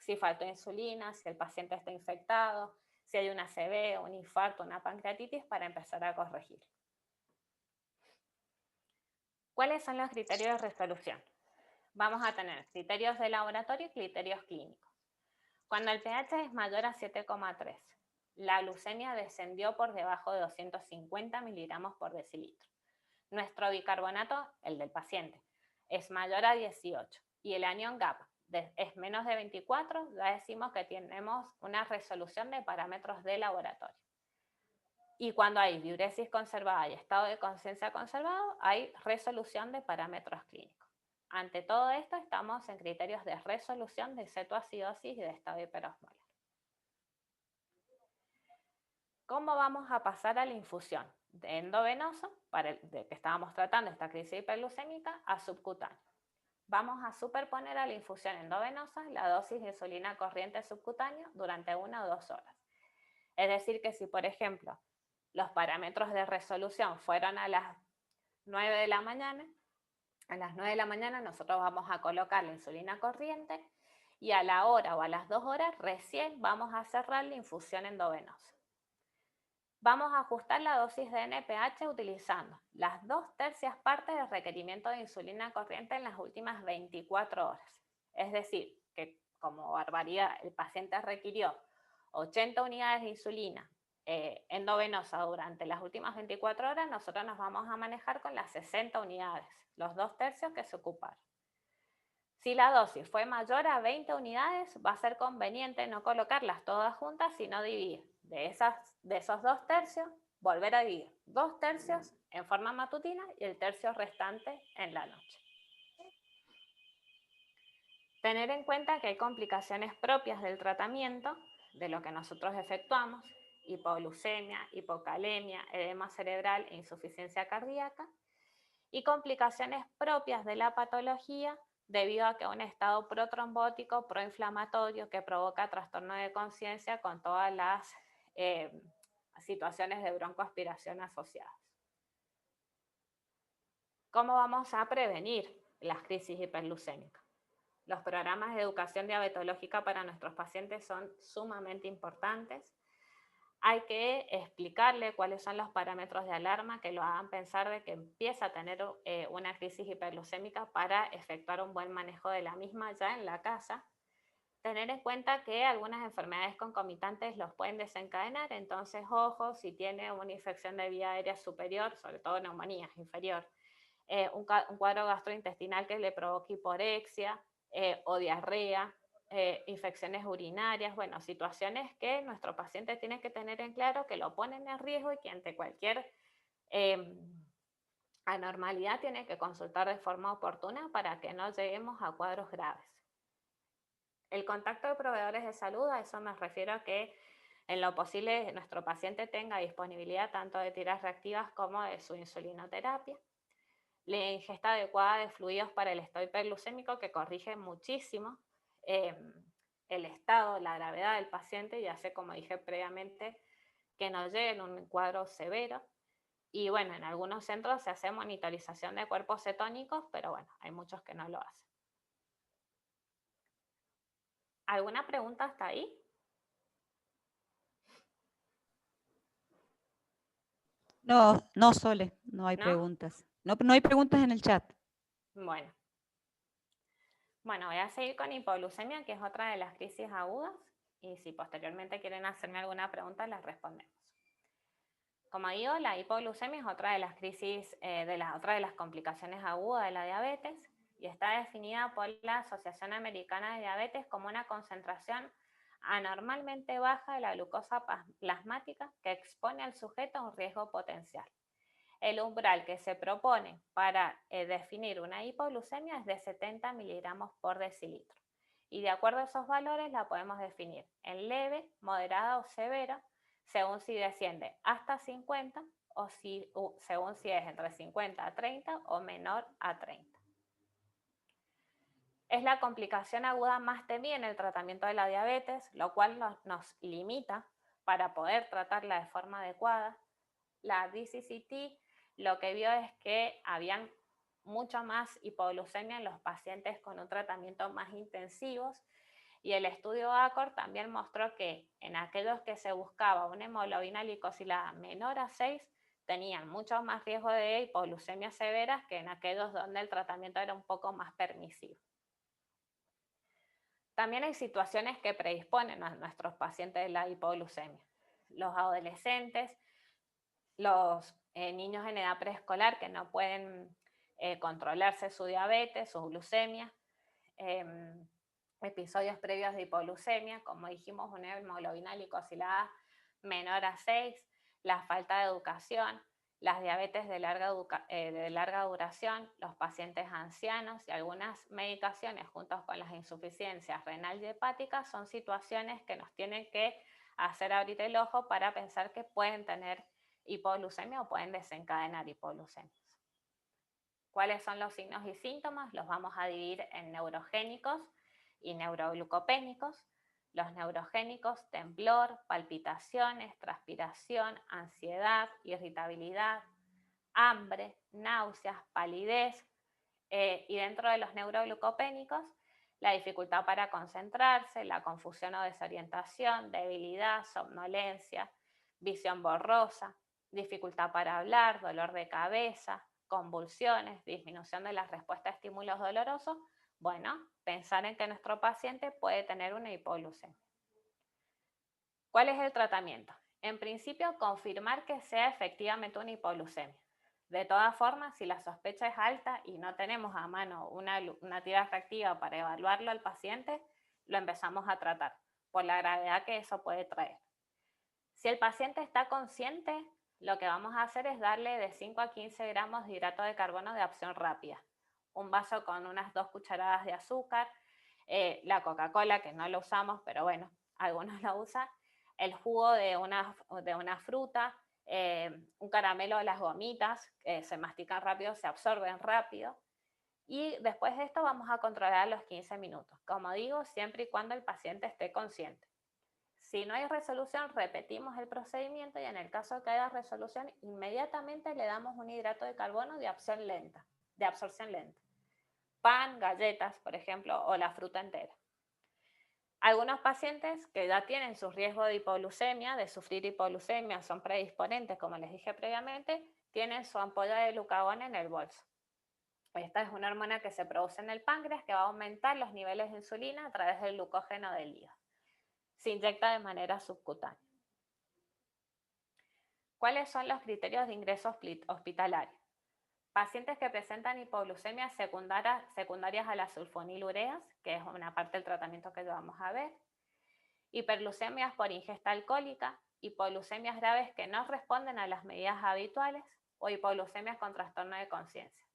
si faltó insulina, si el paciente está infectado, si hay una ACV, un infarto, una pancreatitis, para empezar a corregir. ¿Cuáles son los criterios de resolución? Vamos a tener criterios de laboratorio y criterios clínicos. Cuando el pH es mayor a 7,3, la glucemia descendió por debajo de 250 miligramos por decilitro. Nuestro bicarbonato, el del paciente, es mayor a 18 y el anión GAP es menos de 24, ya decimos que tenemos una resolución de parámetros de laboratorio. Y cuando hay diuresis conservada y estado de conciencia conservado, hay resolución de parámetros clínicos. Ante todo esto, estamos en criterios de resolución de cetoacidosis y de estado hiperosmolar. ¿Cómo vamos a pasar a la infusión de endovenoso, de que estábamos tratando esta crisis hiperglucémica, a subcutáneo? Vamos a superponer a la infusión endovenosa la dosis de insulina corriente subcutánea durante 1 o 2 horas. Es decir, que si, por ejemplo, los parámetros de resolución fueron a las 9 de la mañana, a las 9 de la mañana nosotros vamos a colocar la insulina corriente y a la hora o a las 2 horas recién vamos a cerrar la infusión endovenosa. Vamos a ajustar la dosis de NPH utilizando las 2/3 partes del requerimiento de insulina corriente en las últimas 24 horas. Es decir, que como barbaridad el paciente requirió 80 unidades de insulina endovenosa durante las últimas 24 horas, nosotros nos vamos a manejar con las 60 unidades, los 2/3 que se ocuparon. Si la dosis fue mayor a 20 unidades, va a ser conveniente no colocarlas todas juntas, sino dividir. De esos 2/3, volver a dividir 2/3 en forma matutina y el tercio restante en la noche. Tener en cuenta que hay complicaciones propias del tratamiento, de lo que nosotros efectuamos, hipoglucemia, hipocalemia, edema cerebral e insuficiencia cardíaca, y complicaciones propias de la patología debido a que un estado protrombótico, proinflamatorio, que provoca trastorno de conciencia con todas las situaciones de broncoaspiración asociadas. ¿Cómo vamos a prevenir las crisis hiperglucémicas? Los programas de educación diabetológica para nuestros pacientes son sumamente importantes. Hay que explicarle cuáles son los parámetros de alarma que lo hagan pensar de que empieza a tener una crisis hiperglucémica para efectuar un buen manejo de la misma ya en la casa. Tener en cuenta que algunas enfermedades concomitantes los pueden desencadenar, entonces ojo, si tiene una infección de vía aérea superior, sobre todo neumonía inferior, un cuadro gastrointestinal que le provoque hiporexia o diarrea, infecciones urinarias, bueno, situaciones que nuestro paciente tiene que tener en claro que lo ponen en riesgo y que ante cualquier anormalidad tiene que consultar de forma oportuna para que no lleguemos a cuadros graves. El contacto de proveedores de salud, a eso me refiero a que en lo posible nuestro paciente tenga disponibilidad tanto de tiras reactivas como de su insulinoterapia. La ingesta adecuada de fluidos para el estado hiperglucémico, que corrige muchísimo el estado, la gravedad del paciente y hace, como dije previamente, que no llegue en un cuadro severo. Y bueno, en algunos centros se hace monitorización de cuerpos cetónicos, pero bueno, hay muchos que no lo hacen. ¿Alguna pregunta hasta ahí? No, Sole, no hay ¿No? preguntas. No hay preguntas en el chat. Bueno, voy a seguir con hipoglucemia, que es otra de las crisis agudas, y si posteriormente quieren hacerme alguna pregunta, las respondemos. Como digo, la hipoglucemia es otra de las crisis, otra de las complicaciones agudas de la diabetes, y está definida por la Asociación Americana de Diabetes como una concentración anormalmente baja de la glucosa plasmática que expone al sujeto a un riesgo potencial. El umbral que se propone para definir una hipoglucemia es de 70 miligramos por decilitro. Y de acuerdo a esos valores la podemos definir en leve, moderada o severa, según si desciende hasta 50 o según si es entre 50 a 30 o menor a 30. Es la complicación aguda más temida en el tratamiento de la diabetes, lo cual nos limita para poder tratarla de forma adecuada. La DCCT lo que vio es que habían mucha más hipoglucemia en los pacientes con un tratamiento más intensivo Y el estudio ACORD también mostró que en aquellos que se buscaba una hemoglobina glicosilada menor a 6, tenían mucho más riesgo de hipoglucemias severas que en aquellos donde el tratamiento era un poco más permisivo. También hay situaciones que predisponen a nuestros pacientes de la hipoglucemia. Los adolescentes, los niños en edad preescolar que no pueden controlarse su diabetes, su glucemia, episodios previos de hipoglucemia, como dijimos, una hemoglobina glicosilada menor a 6, la falta de educación, las diabetes de larga duración, los pacientes ancianos y algunas medicaciones juntos con las insuficiencias renal y hepática son situaciones que nos tienen que hacer abrir el ojo para pensar que pueden tener hipoglucemia o pueden desencadenar hipoglucemias. ¿Cuáles son los signos y síntomas? Los vamos a dividir en neurogénicos y neuroglucopénicos. Los neurogénicos, temblor, palpitaciones, transpiración, ansiedad, irritabilidad, hambre, náuseas, palidez. Y dentro de los neuroglucopénicos, la dificultad para concentrarse, la confusión o desorientación, debilidad, somnolencia, visión borrosa, dificultad para hablar, dolor de cabeza, convulsiones, disminución de la respuesta a estímulos dolorosos. Bueno, pensar en que nuestro paciente puede tener una hipoglucemia. ¿Cuál es el tratamiento? En principio, confirmar que sea efectivamente una hipoglucemia. De todas formas, si la sospecha es alta y no tenemos a mano una tira reactiva para evaluarlo al paciente, lo empezamos a tratar por la gravedad que eso puede traer. Si el paciente está consciente, lo que vamos a hacer es darle de 5 a 15 gramos de hidrato de carbono de absorción rápida. Un vaso con unas 2 cucharadas de azúcar, la Coca-Cola, que no lo usamos, pero bueno, algunos lo usan, el jugo de una fruta, un caramelo de las gomitas, que se mastican rápido, se absorben rápido. Y después de esto vamos a controlar los 15 minutos. Como digo, siempre y cuando el paciente esté consciente. Si no hay resolución, repetimos el procedimiento y en el caso de que haya resolución, inmediatamente le damos un hidrato de carbono de absorción lenta. Pan, galletas, por ejemplo, o la fruta entera. Algunos pacientes que ya tienen su riesgo de hipoglucemia, de sufrir hipoglucemia, son predisponentes, como les dije previamente, tienen su ampolla de glucagón en el bolso. Esta es una hormona que se produce en el páncreas que va a aumentar los niveles de insulina a través del glucógeno del hígado. Se inyecta de manera subcutánea. ¿Cuáles son los criterios de ingreso hospitalario? Pacientes que presentan hipoglucemias secundarias a las sulfonilureas, que es una parte del tratamiento que vamos a ver, hiperglucemias por ingesta alcohólica, hipoglucemias graves que no responden a las medidas habituales o hipoglucemias con trastorno de conciencia.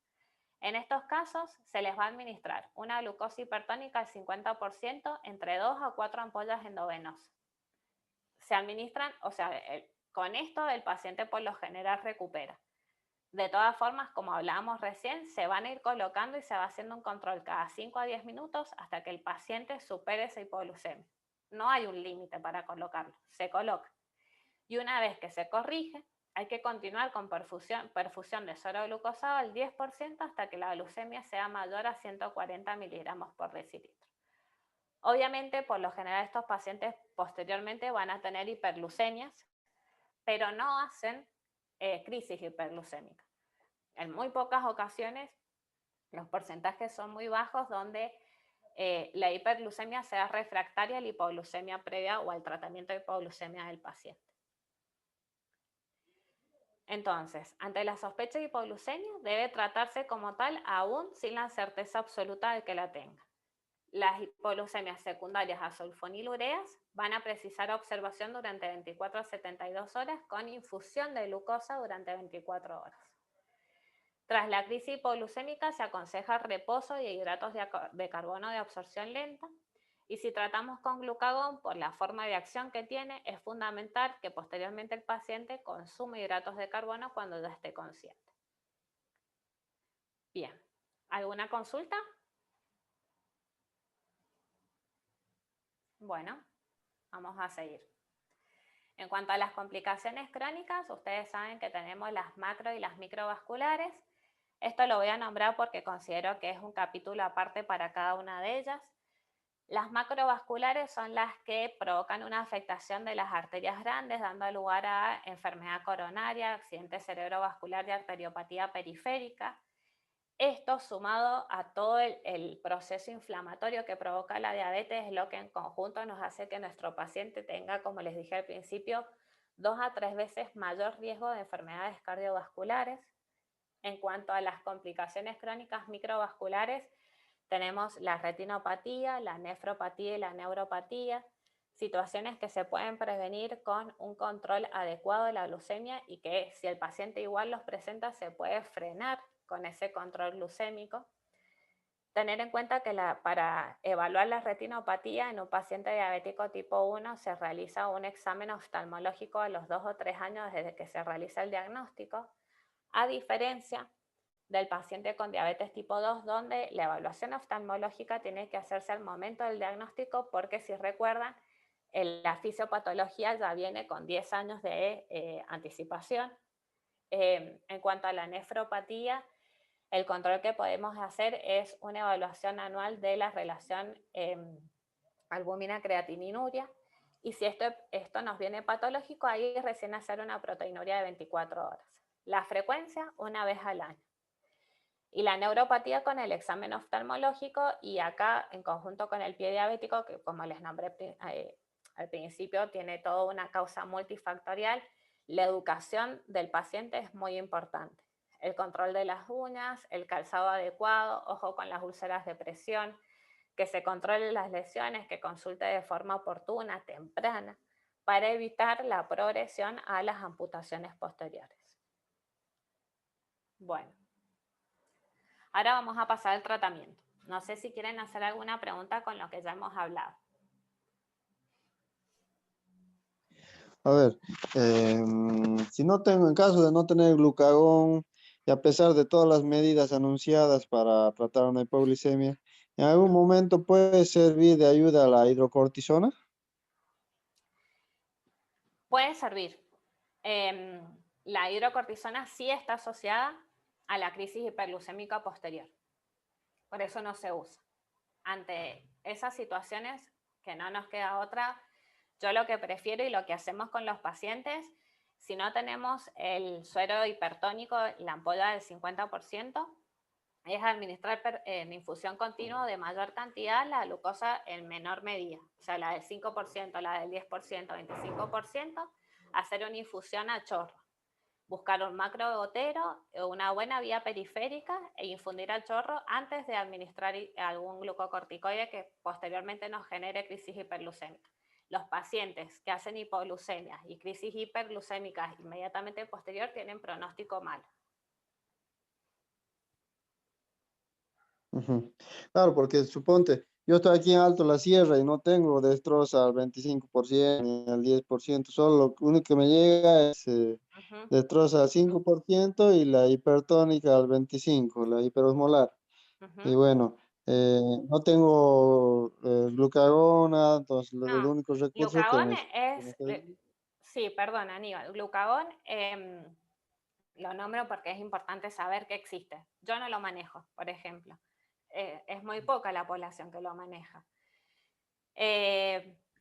En estos casos se les va a administrar una glucosa hipertónica al 50% entre 2 a 4 ampollas endovenosas. Se administran, con esto el paciente por lo general recupera. De todas formas, como hablábamos recién, se van a ir colocando y se va haciendo un control cada 5 a 10 minutos hasta que el paciente supere esa hipoglucemia. No hay un límite para colocarlo, se coloca. Y una vez que se corrige, hay que continuar con perfusión de suero glucosado al 10% hasta que la glucemia sea mayor a 140 miligramos por decilitro. Obviamente, por lo general, estos pacientes posteriormente van a tener hiperglucemias, pero no hacen crisis hiperglucémica. En muy pocas ocasiones, los porcentajes son muy bajos donde la hiperglucemia sea refractaria a la hipoglucemia previa o al tratamiento de hipoglucemia del paciente. Entonces, ante la sospecha de hipoglucemia, debe tratarse como tal aún sin la certeza absoluta de que la tenga. Las hipoglucemias secundarias a sulfonilureas van a precisar observación durante 24 a 72 horas con infusión de glucosa durante 24 horas. Tras la crisis hipoglucémica se aconseja reposo y hidratos de carbono de absorción lenta. Y si tratamos con glucagón, por la forma de acción que tiene, es fundamental que posteriormente el paciente consuma hidratos de carbono cuando ya esté consciente. Bien, ¿alguna consulta? Bueno, vamos a seguir. En cuanto a las complicaciones crónicas, ustedes saben que tenemos las macro y las microvasculares. Esto lo voy a nombrar porque considero que es un capítulo aparte para cada una de ellas. Las macrovasculares son las que provocan una afectación de las arterias grandes, dando lugar a enfermedad coronaria, accidente cerebrovascular y arteriopatía periférica. Esto, sumado a todo el proceso inflamatorio que provoca la diabetes, es lo que en conjunto nos hace que nuestro paciente tenga, como les dije al principio, 2 a 3 veces mayor riesgo de enfermedades cardiovasculares. En cuanto a las complicaciones crónicas microvasculares, tenemos la retinopatía, la nefropatía y la neuropatía, situaciones que se pueden prevenir con un control adecuado de la glucemia y que si el paciente igual los presenta se puede frenar con ese control glucémico. Tener en cuenta que para evaluar la retinopatía en un paciente diabético tipo 1 se realiza un examen oftalmológico a los 2 o 3 años desde que se realiza el diagnóstico, a diferencia del paciente con diabetes tipo 2, donde la evaluación oftalmológica tiene que hacerse al momento del diagnóstico, porque si recuerdan, la fisiopatología ya viene con 10 años de anticipación. En cuanto a la nefropatía, el control que podemos hacer es una evaluación anual de la relación albúmina-creatininuria, y si esto nos viene patológico, ahí recién hacer una proteinuria de 24 horas. La frecuencia, una vez al año. Y la neuropatía con el examen oftalmológico, y acá en conjunto con el pie diabético, que como les nombré al principio, tiene toda una causa multifactorial. La educación del paciente es muy importante. El control de las uñas, el calzado adecuado, ojo con las úlceras de presión, que se controlen las lesiones, que consulte de forma oportuna, temprana, para evitar la progresión a las amputaciones posteriores. Bueno. Ahora vamos a pasar al tratamiento. No sé si quieren hacer alguna pregunta con lo que ya hemos hablado. A ver, si no tengo, en caso de no tener glucagón, y a pesar de todas las medidas anunciadas para tratar una hipoglicemia, ¿en algún momento puede servir de ayuda la hidrocortisona? Puede servir. La hidrocortisona sí está asociada a la crisis hiperglucémica posterior. Por eso no se usa. Ante esas situaciones que no nos queda otra, yo lo que prefiero y lo que hacemos con los pacientes, si no tenemos el suero hipertónico, la ampolla del 50%, es administrar en infusión continua de mayor cantidad la glucosa en menor medida, o sea, la del 5%, la del 10%, 25%, hacer una infusión a chorro. Buscar un macrogotero o una buena vía periférica e infundir al chorro antes de administrar algún glucocorticoide que posteriormente nos genere crisis hiperglucémica. Los pacientes que hacen hipoglucemia y crisis hiperglucémicas inmediatamente posterior tienen pronóstico malo. Claro, porque suponte, yo estoy aquí en Alto La Sierra y no tengo destroza al 25% ni al 10%, solo lo único que me llega es destroza al 5% y la hipertónica al 25%, la hiperosmolar. Y bueno, no tengo glucagona, entonces el único recurso que Glucagón me... sí, perdón, Aníbal, glucagón lo nombro porque es importante saber que existe. Yo no lo manejo, por ejemplo. Es muy poca la población que lo maneja.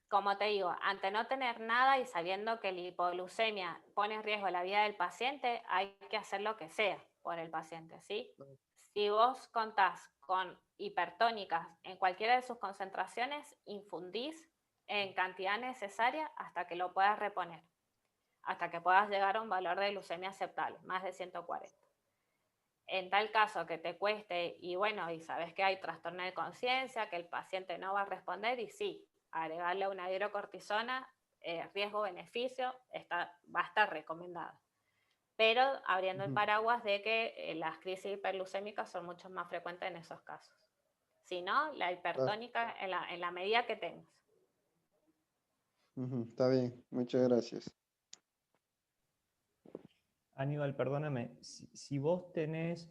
Como te digo, ante no tener nada y sabiendo que la hipoglucemia pone en riesgo la vida del paciente, hay que hacer lo que sea por el paciente, ¿sí? Si vos contás con hipertónicas en cualquiera de sus concentraciones, infundís en cantidad necesaria hasta que lo puedas reponer, hasta que puedas llegar a un valor de glucemia aceptable, más de 140. En tal caso que te cueste y bueno, y sabes que hay trastorno de conciencia, que el paciente no va a responder, y sí, agregarle una hidrocortisona, riesgo-beneficio, va a estar recomendado. Pero abriendo el paraguas de que las crisis hiperglucémicas son mucho más frecuentes en esos casos. Si no, la hipertónica en la medida que tengas. Está bien, muchas gracias. Aníbal, perdóname, si vos tenés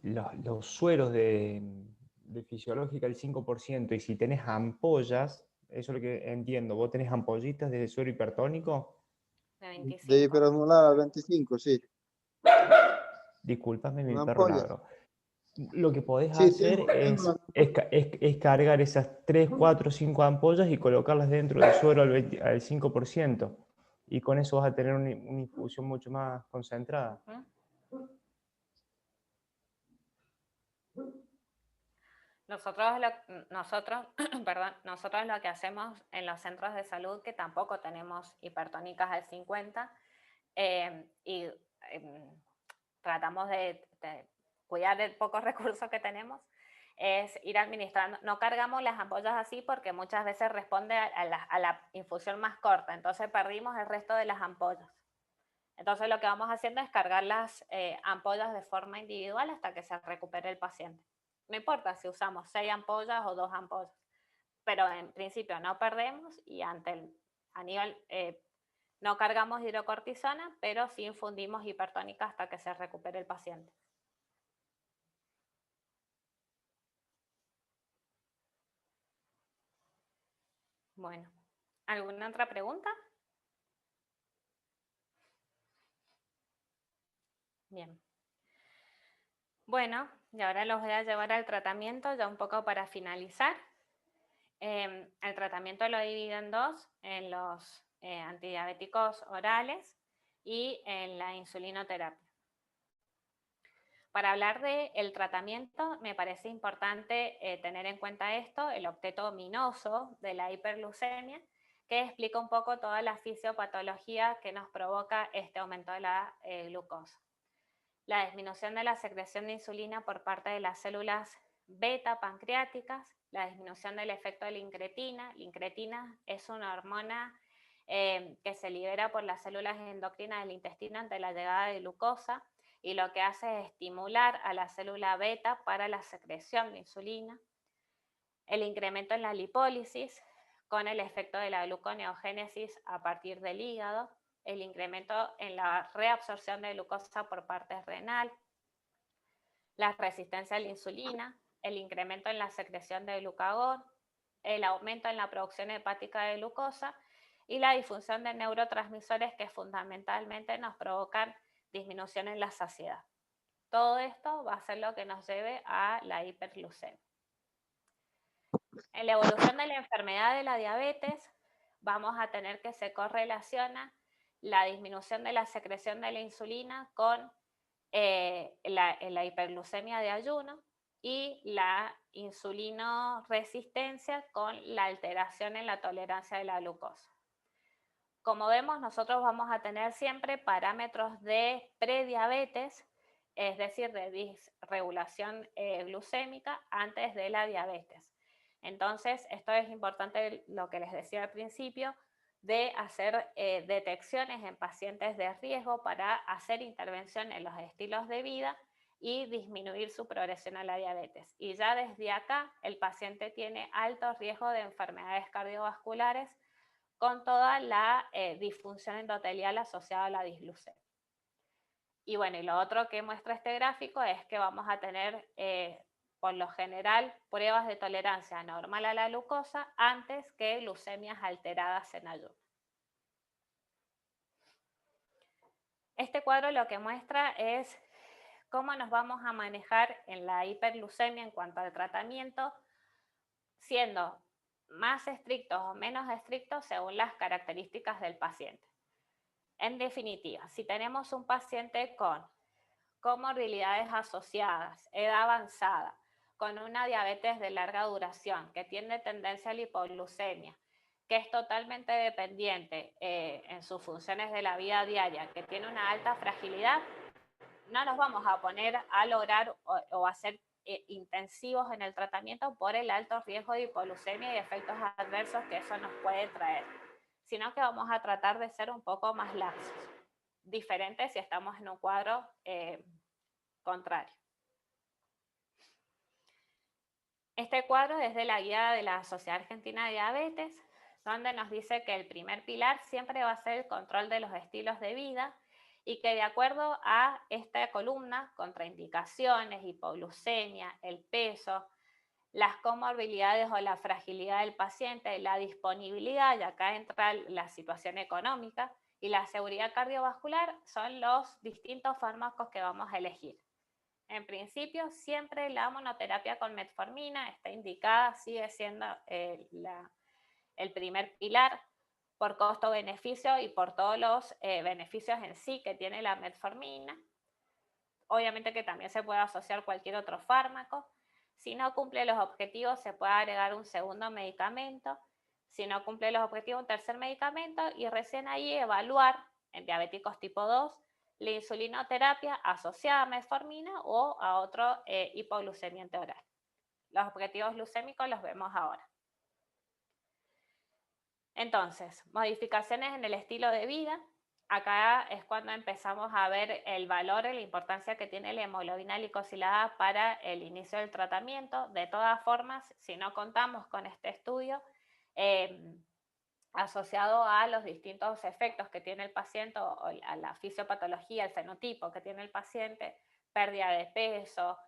los sueros de fisiológica el 5% y si tenés ampollas, eso es lo que entiendo, vos tenés ampollitas de suero hipertónico. De 25. De hiperosmolar al 25, sí. Discúlpame, mi Una perro ampolla. ladró. lo que podés Sí, hacer tengo- es cargar esas 3, 4, 5 ampollas y colocarlas dentro del suero al 5%. Y con eso vas a tener una infusión mucho más concentrada. Nosotros lo que hacemos en los centros de salud, que tampoco tenemos hipertónicas al 50, y tratamos de cuidar el poco recurso que tenemos, es ir administrando. No cargamos las ampollas así porque muchas veces responde a la infusión más corta, entonces perdimos el resto de las ampollas. Entonces lo que vamos haciendo es cargar las ampollas de forma individual hasta que se recupere el paciente. No importa si usamos 6 ampollas o 2 ampollas, pero en principio no perdemos y a nivel no cargamos hidrocortisona, pero sí infundimos hipertónica hasta que se recupere el paciente. Bueno, ¿alguna otra pregunta? Bien. Bueno, y ahora los voy a llevar al tratamiento ya un poco para finalizar. El tratamiento lo divido en dos, en los antidiabéticos orales y en la insulinoterapia. Para hablar del tratamiento, me parece importante tener en cuenta esto, el octeto ominoso de la hiperglucemia, que explica un poco toda la fisiopatología que nos provoca este aumento de la glucosa. La disminución de la secreción de insulina por parte de las células beta pancreáticas, la disminución del efecto de la incretina. La incretina es una hormona que se libera por las células endocrinas del intestino ante la llegada de glucosa, y lo que hace es estimular a la célula beta para la secreción de insulina. El incremento en la lipólisis con el efecto de la gluconeogénesis a partir del hígado, el incremento en la reabsorción de glucosa por parte renal, la resistencia a la insulina, el incremento en la secreción de glucagón, el aumento en la producción hepática de glucosa y la disfunción de neurotransmisores que fundamentalmente nos provocan disminución en la saciedad. Todo esto va a ser lo que nos lleve a la hiperglucemia. En la evolución de la enfermedad de la diabetes, vamos a tener que se correlaciona la disminución de la secreción de la insulina con la hiperglucemia de ayuno y la insulinoresistencia con la alteración en la tolerancia de la glucosa. Como vemos, nosotros vamos a tener siempre parámetros de prediabetes, es decir, de disregulación glucémica antes de la diabetes. Entonces, esto es importante, lo que les decía al principio, de hacer detecciones en pacientes de riesgo para hacer intervención en los estilos de vida y disminuir su progresión a la diabetes. Y ya desde acá, el paciente tiene alto riesgo de enfermedades cardiovasculares con toda la disfunción endotelial asociada a la disglucemia. Y bueno, y lo otro que muestra este gráfico es que vamos a tener, por lo general, pruebas de tolerancia normal a la glucosa antes que glucemias alteradas en ayuno. Este cuadro lo que muestra es cómo nos vamos a manejar en la hiperglucemia en cuanto al tratamiento, siendo más estrictos o menos estrictos según las características del paciente. En definitiva, si tenemos un paciente con comorbilidades asociadas, edad avanzada, con una diabetes de larga duración, que tiene tendencia a la hipoglucemia, que es totalmente dependiente en sus funciones de la vida diaria, que tiene una alta fragilidad, no nos vamos a poner a lograr o a ser intensivos en el tratamiento por el alto riesgo de hipoglucemia y efectos adversos que eso nos puede traer, sino que vamos a tratar de ser un poco más laxos, diferente si estamos en un cuadro contrario. Este cuadro es de la guía de la Sociedad Argentina de Diabetes, donde nos dice que el primer pilar siempre va a ser el control de los estilos de vida y que de acuerdo a esta columna, contraindicaciones, hipoglucemia, el peso, las comorbilidades o la fragilidad del paciente, la disponibilidad, y acá entra la situación económica, y la seguridad cardiovascular son los distintos fármacos que vamos a elegir. En principio, siempre la monoterapia con metformina está indicada, sigue siendo el primer pilar por costo-beneficio y por todos los beneficios en sí que tiene la metformina. Obviamente que también se puede asociar cualquier otro fármaco. Si no cumple los objetivos, se puede agregar un segundo medicamento. Si no cumple los objetivos, un tercer medicamento, y recién ahí evaluar en diabéticos tipo 2 la insulinoterapia asociada a metformina o a otro hipoglucemiante oral. Los objetivos glucémicos los vemos ahora. Entonces, modificaciones en el estilo de vida. Acá es cuando empezamos a ver el valor y la importancia que tiene la hemoglobina glicosilada para el inicio del tratamiento. De todas formas, si no contamos con este estudio, asociado a los distintos efectos que tiene el paciente, o a la fisiopatología, el fenotipo que tiene el paciente, pérdida de peso,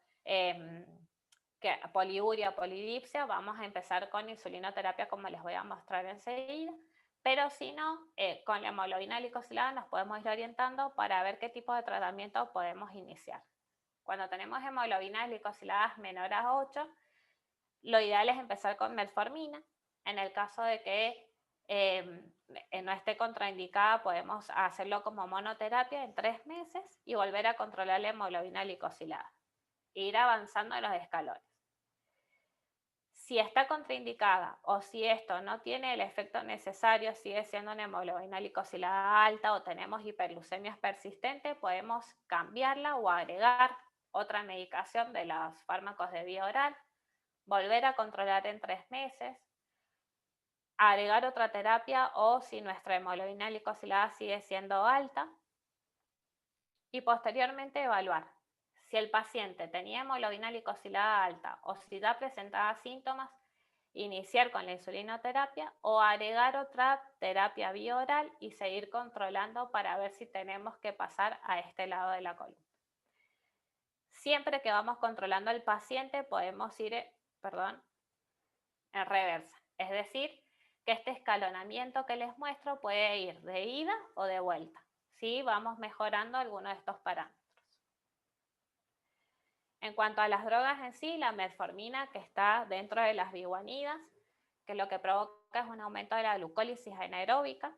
poliuria, polidipsia, vamos a empezar con insulinoterapia como les voy a mostrar enseguida, pero si no, con la hemoglobina glicosilada nos podemos ir orientando para ver qué tipo de tratamiento podemos iniciar. Cuando tenemos hemoglobina glicosiladas menor a 8, lo ideal es empezar con metformina. En el caso de que no esté contraindicada, podemos hacerlo como monoterapia en 3 meses y volver a controlar la hemoglobina glicosilada e ir avanzando en los escalones. Si está contraindicada o si esto no tiene el efecto necesario, sigue siendo una hemoglobina glicosilada alta o tenemos hiperglucemias persistentes, podemos cambiarla o agregar otra medicación de los fármacos de vía oral, volver a controlar en 3 meses, agregar otra terapia o si nuestra hemoglobina glicosilada sigue siendo alta, y posteriormente evaluar si el paciente tenía hemoglobina glicosilada alta o si ya presentaba síntomas, iniciar con la insulinoterapia o agregar otra terapia vía oral y seguir controlando para ver si tenemos que pasar a este lado de la columna. Siempre que vamos controlando al paciente podemos ir, en reversa, es decir, que este escalonamiento que les muestro puede ir de ida o de vuelta, si vamos mejorando alguno de estos parámetros. En cuanto a las drogas en sí, la metformina, que está dentro de las biguanidas, que lo que provoca es un aumento de la glucólisis anaeróbica,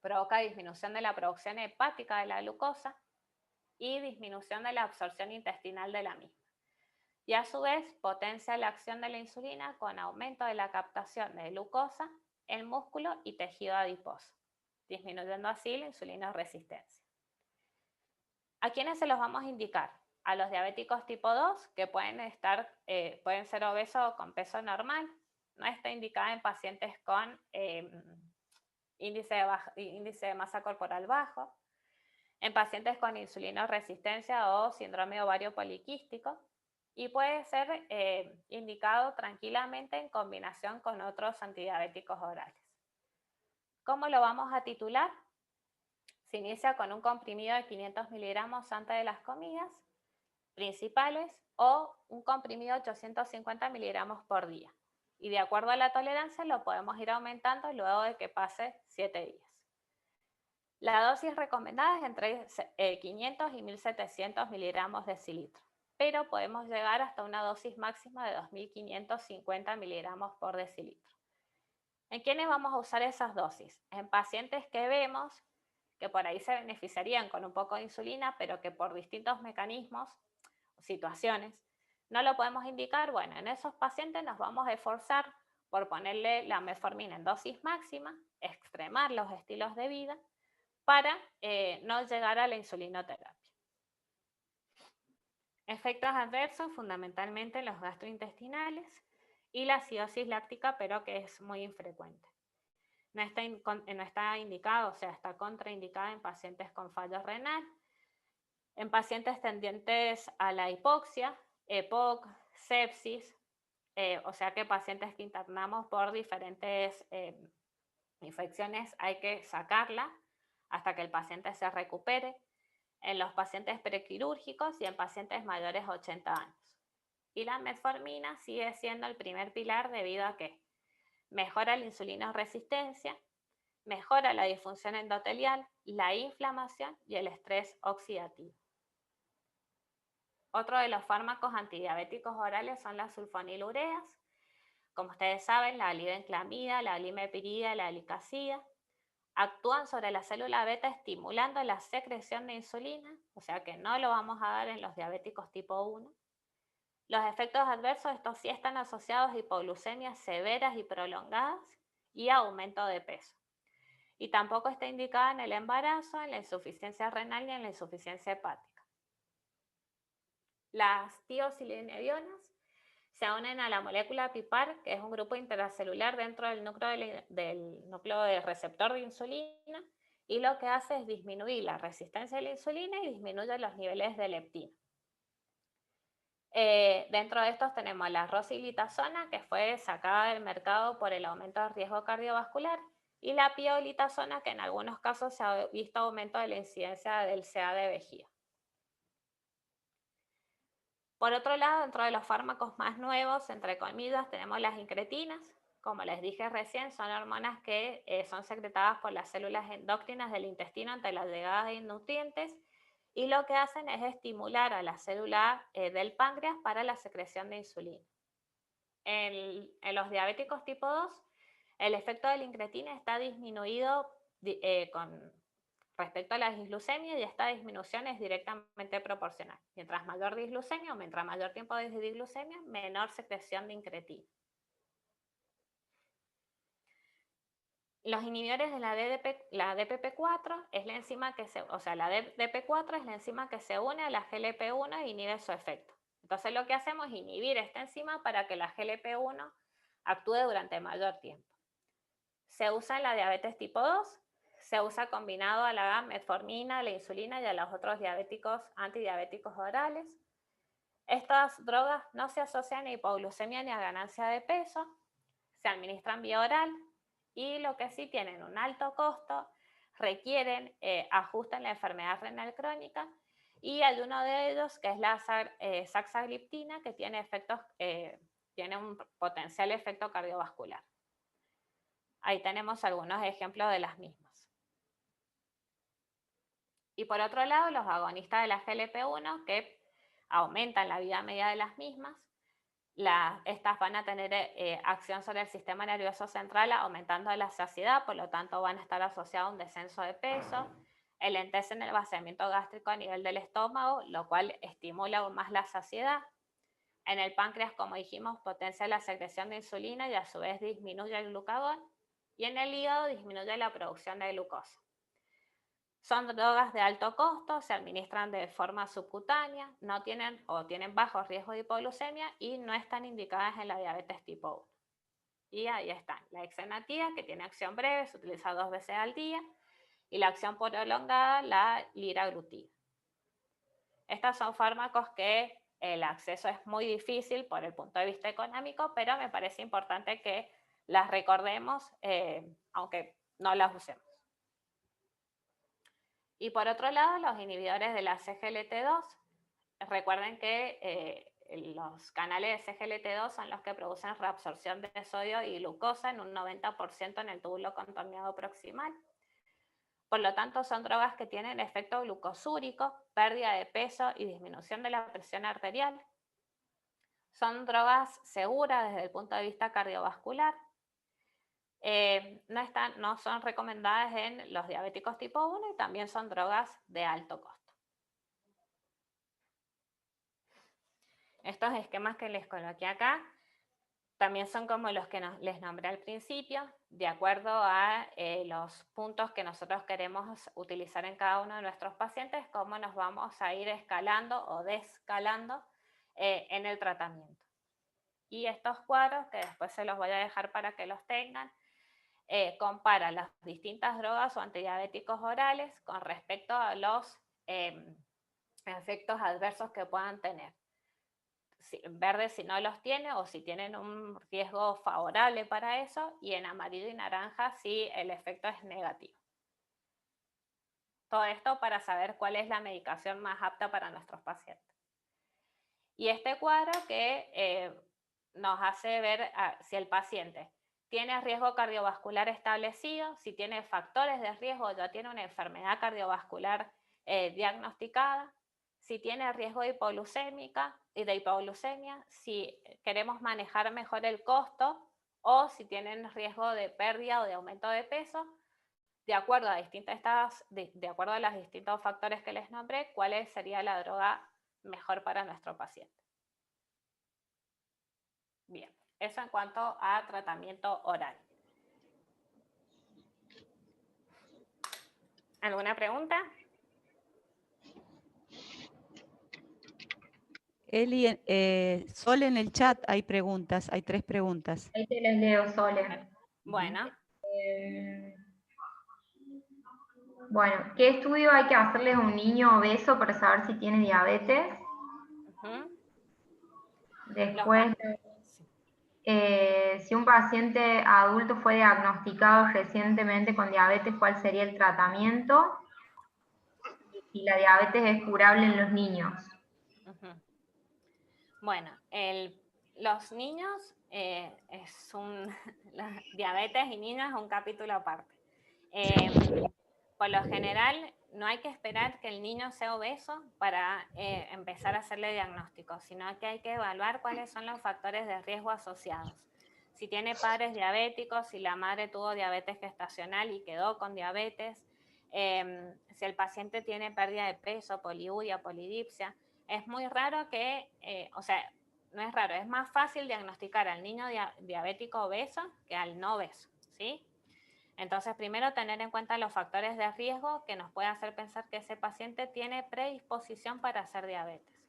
provoca disminución de la producción hepática de la glucosa y disminución de la absorción intestinal de la misma. Y a su vez potencia la acción de la insulina con aumento de la captación de glucosa en músculo y tejido adiposo, disminuyendo así la insulinoresistencia. ¿A quiénes se los vamos a indicar? A los diabéticos tipo 2, que pueden ser obesos con peso normal. No está indicada en pacientes con índice de masa corporal bajo, en pacientes con insulinoresistencia o síndrome ovario poliquístico, y puede ser indicado tranquilamente en combinación con otros antidiabéticos orales. ¿Cómo lo vamos a titular? Se inicia con un comprimido de 500 miligramos antes de las comidas principales o un comprimido de 850 miligramos por día. Y de acuerdo a la tolerancia lo podemos ir aumentando luego de que pase 7 días. La dosis recomendada es entre 500 y 1700 miligramos decilitro, pero podemos llegar hasta una dosis máxima de 2550 miligramos por decilitro. ¿En quiénes vamos a usar esas dosis? En pacientes que vemos que por ahí se beneficiarían con un poco de insulina, pero que por distintos mecanismos o situaciones no lo podemos indicar. Bueno, en esos pacientes nos vamos a esforzar por ponerle la metformina en dosis máxima, extremar los estilos de vida para no llegar a la insulinoterapia. Efectos adversos fundamentalmente los gastrointestinales y la acidosis láctica, pero que es muy infrecuente. No está indicado, o sea, está contraindicada en pacientes con fallo renal, en pacientes tendientes a la hipoxia, EPOC, sepsis, o sea que pacientes que internamos por diferentes infecciones hay que sacarla hasta que el paciente se recupere, en los pacientes prequirúrgicos y en pacientes mayores de 80 años. Y la metformina sigue siendo el primer pilar debido a que mejora la insulinoresistencia, mejora la disfunción endotelial, la inflamación y el estrés oxidativo. Otro de los fármacos antidiabéticos orales son las sulfonilureas. Como ustedes saben, la glibenclamida, la glimepirida, la glicazida actúan sobre la célula beta estimulando la secreción de insulina, o sea que no lo vamos a dar en los diabéticos tipo 1. Los efectos adversos, estos sí están asociados a hipoglucemias severas y prolongadas y aumento de peso. Y tampoco está indicada en el embarazo, en la insuficiencia renal ni en la insuficiencia hepática. Las tiosilinedionas se unen a la molécula PIPAR, que es un grupo intracelular dentro del núcleo del receptor de insulina, y lo que hace es disminuir la resistencia a la insulina y disminuye los niveles de leptina. Dentro de estos tenemos la rosiglitazona, que fue sacada del mercado por el aumento de riesgo cardiovascular, y la pioglitazona, que en algunos casos se ha visto aumento de la incidencia del CA de vejiga. Por otro lado, dentro de los fármacos más nuevos, entre comillas, tenemos las incretinas. Como les dije recién, son hormonas que son secretadas por las células endocrinas del intestino ante la llegada de nutrientes, y lo que hacen es estimular a la célula del páncreas para la secreción de insulina. En los diabéticos tipo 2, el efecto de la incretina está disminuido con respecto a la disglucemia, y esta disminución es directamente proporcional. Mientras mayor disglucemia o mientras mayor tiempo de disglucemia, menor secreción de incretina. Los inhibidores de la DPP4 es la enzima que la DPP4 es la enzima que se une a la GLP1 e inhibe su efecto. Entonces lo que hacemos es inhibir esta enzima para que la GLP1 actúe durante mayor tiempo. Se usa en la diabetes tipo 2, se usa combinado a la metformina, a la insulina y a los otros antidiabéticos orales. Estas drogas no se asocian a hipoglucemia ni a ganancia de peso, se administran vía oral, y lo que sí tienen un alto costo, requieren ajuste en la enfermedad renal crónica, y hay uno de ellos que es la saxagliptina, que tiene un potencial efecto cardiovascular. Ahí tenemos algunos ejemplos de las mismas. Y por otro lado, los agonistas de la GLP1, que aumentan la vida media de las mismas. Estas van a tener acción sobre el sistema nervioso central, aumentando la saciedad, por lo tanto van a estar asociados a un descenso de peso, enlentecen el vaciamiento gástrico a nivel del estómago, lo cual estimula aún más la saciedad. En el páncreas, como dijimos, potencia la secreción de insulina y a su vez disminuye el glucagón, y en el hígado disminuye la producción de glucosa. Son drogas de alto costo, se administran de forma subcutánea, tienen bajo riesgo de hipoglucemia y no están indicadas en la diabetes tipo 1. Y ahí están, la exenatida, que tiene acción breve, se utiliza 2 veces al día, y la acción prolongada, la liraglutida. Estos son fármacos que el acceso es muy difícil por el punto de vista económico, pero me parece importante que las recordemos, aunque no las usemos. Y por otro lado, los inhibidores de la CGLT2. Recuerden que los canales de CGLT2 son los que producen reabsorción de sodio y glucosa en un 90% en el túbulo contorneado proximal. Por lo tanto, son drogas que tienen efecto glucosúrico, pérdida de peso y disminución de la presión arterial. Son seguras desde el punto de vista cardiovascular. No son recomendadas en los diabéticos tipo 1 y también son drogas de alto costo. Estos esquemas que les coloqué acá también son como los que les nombré al principio, de acuerdo a los puntos que nosotros queremos utilizar en cada uno de nuestros pacientes, cómo nos vamos a ir escalando o descalando en el tratamiento. Y estos cuadros, que después se los voy a dejar para que los tengan, compara las distintas drogas o antidiabéticos orales con respecto a los efectos adversos que puedan tener. En verde si no los tiene o si tienen un riesgo favorable para eso, y en amarillo y naranja si el efecto es negativo. Todo esto para saber cuál es la medicación más apta para nuestros pacientes. Y este cuadro que nos hace ver si el paciente tiene riesgo cardiovascular establecido, si tiene factores de riesgo o ya tiene una enfermedad cardiovascular diagnosticada, si tiene riesgo de hipoglucemia, si queremos manejar mejor el costo o si tienen riesgo de pérdida o de aumento de peso, de acuerdo a los distintos factores que les nombré, cuál sería la droga mejor para nuestro paciente. Bien, eso en cuanto a tratamiento oral. ¿Alguna pregunta? Eli, Sol, en el chat hay preguntas, hay 3 preguntas. Ahí te les leo, Sole. Bueno, Bueno, ¿qué estudio hay que hacerles a un niño obeso para saber si tiene diabetes? Después, si un paciente adulto fue diagnosticado recientemente con diabetes, ¿cuál sería el tratamiento? Y la diabetes es curable en los niños. Bueno, los niños, la diabetes y niños es un capítulo aparte. Por lo general, no hay que esperar que el niño sea obeso para empezar a hacerle diagnóstico, sino que hay que evaluar cuáles son los factores de riesgo asociados. Si tiene padres diabéticos, si la madre tuvo diabetes gestacional y quedó con diabetes, si el paciente tiene pérdida de peso, poliuria, polidipsia. Es muy raro que, no es raro, es más fácil diagnosticar al niño diabético obeso que al no obeso, ¿sí? Entonces, primero tener en cuenta los factores de riesgo que nos puede hacer pensar que ese paciente tiene predisposición para hacer diabetes.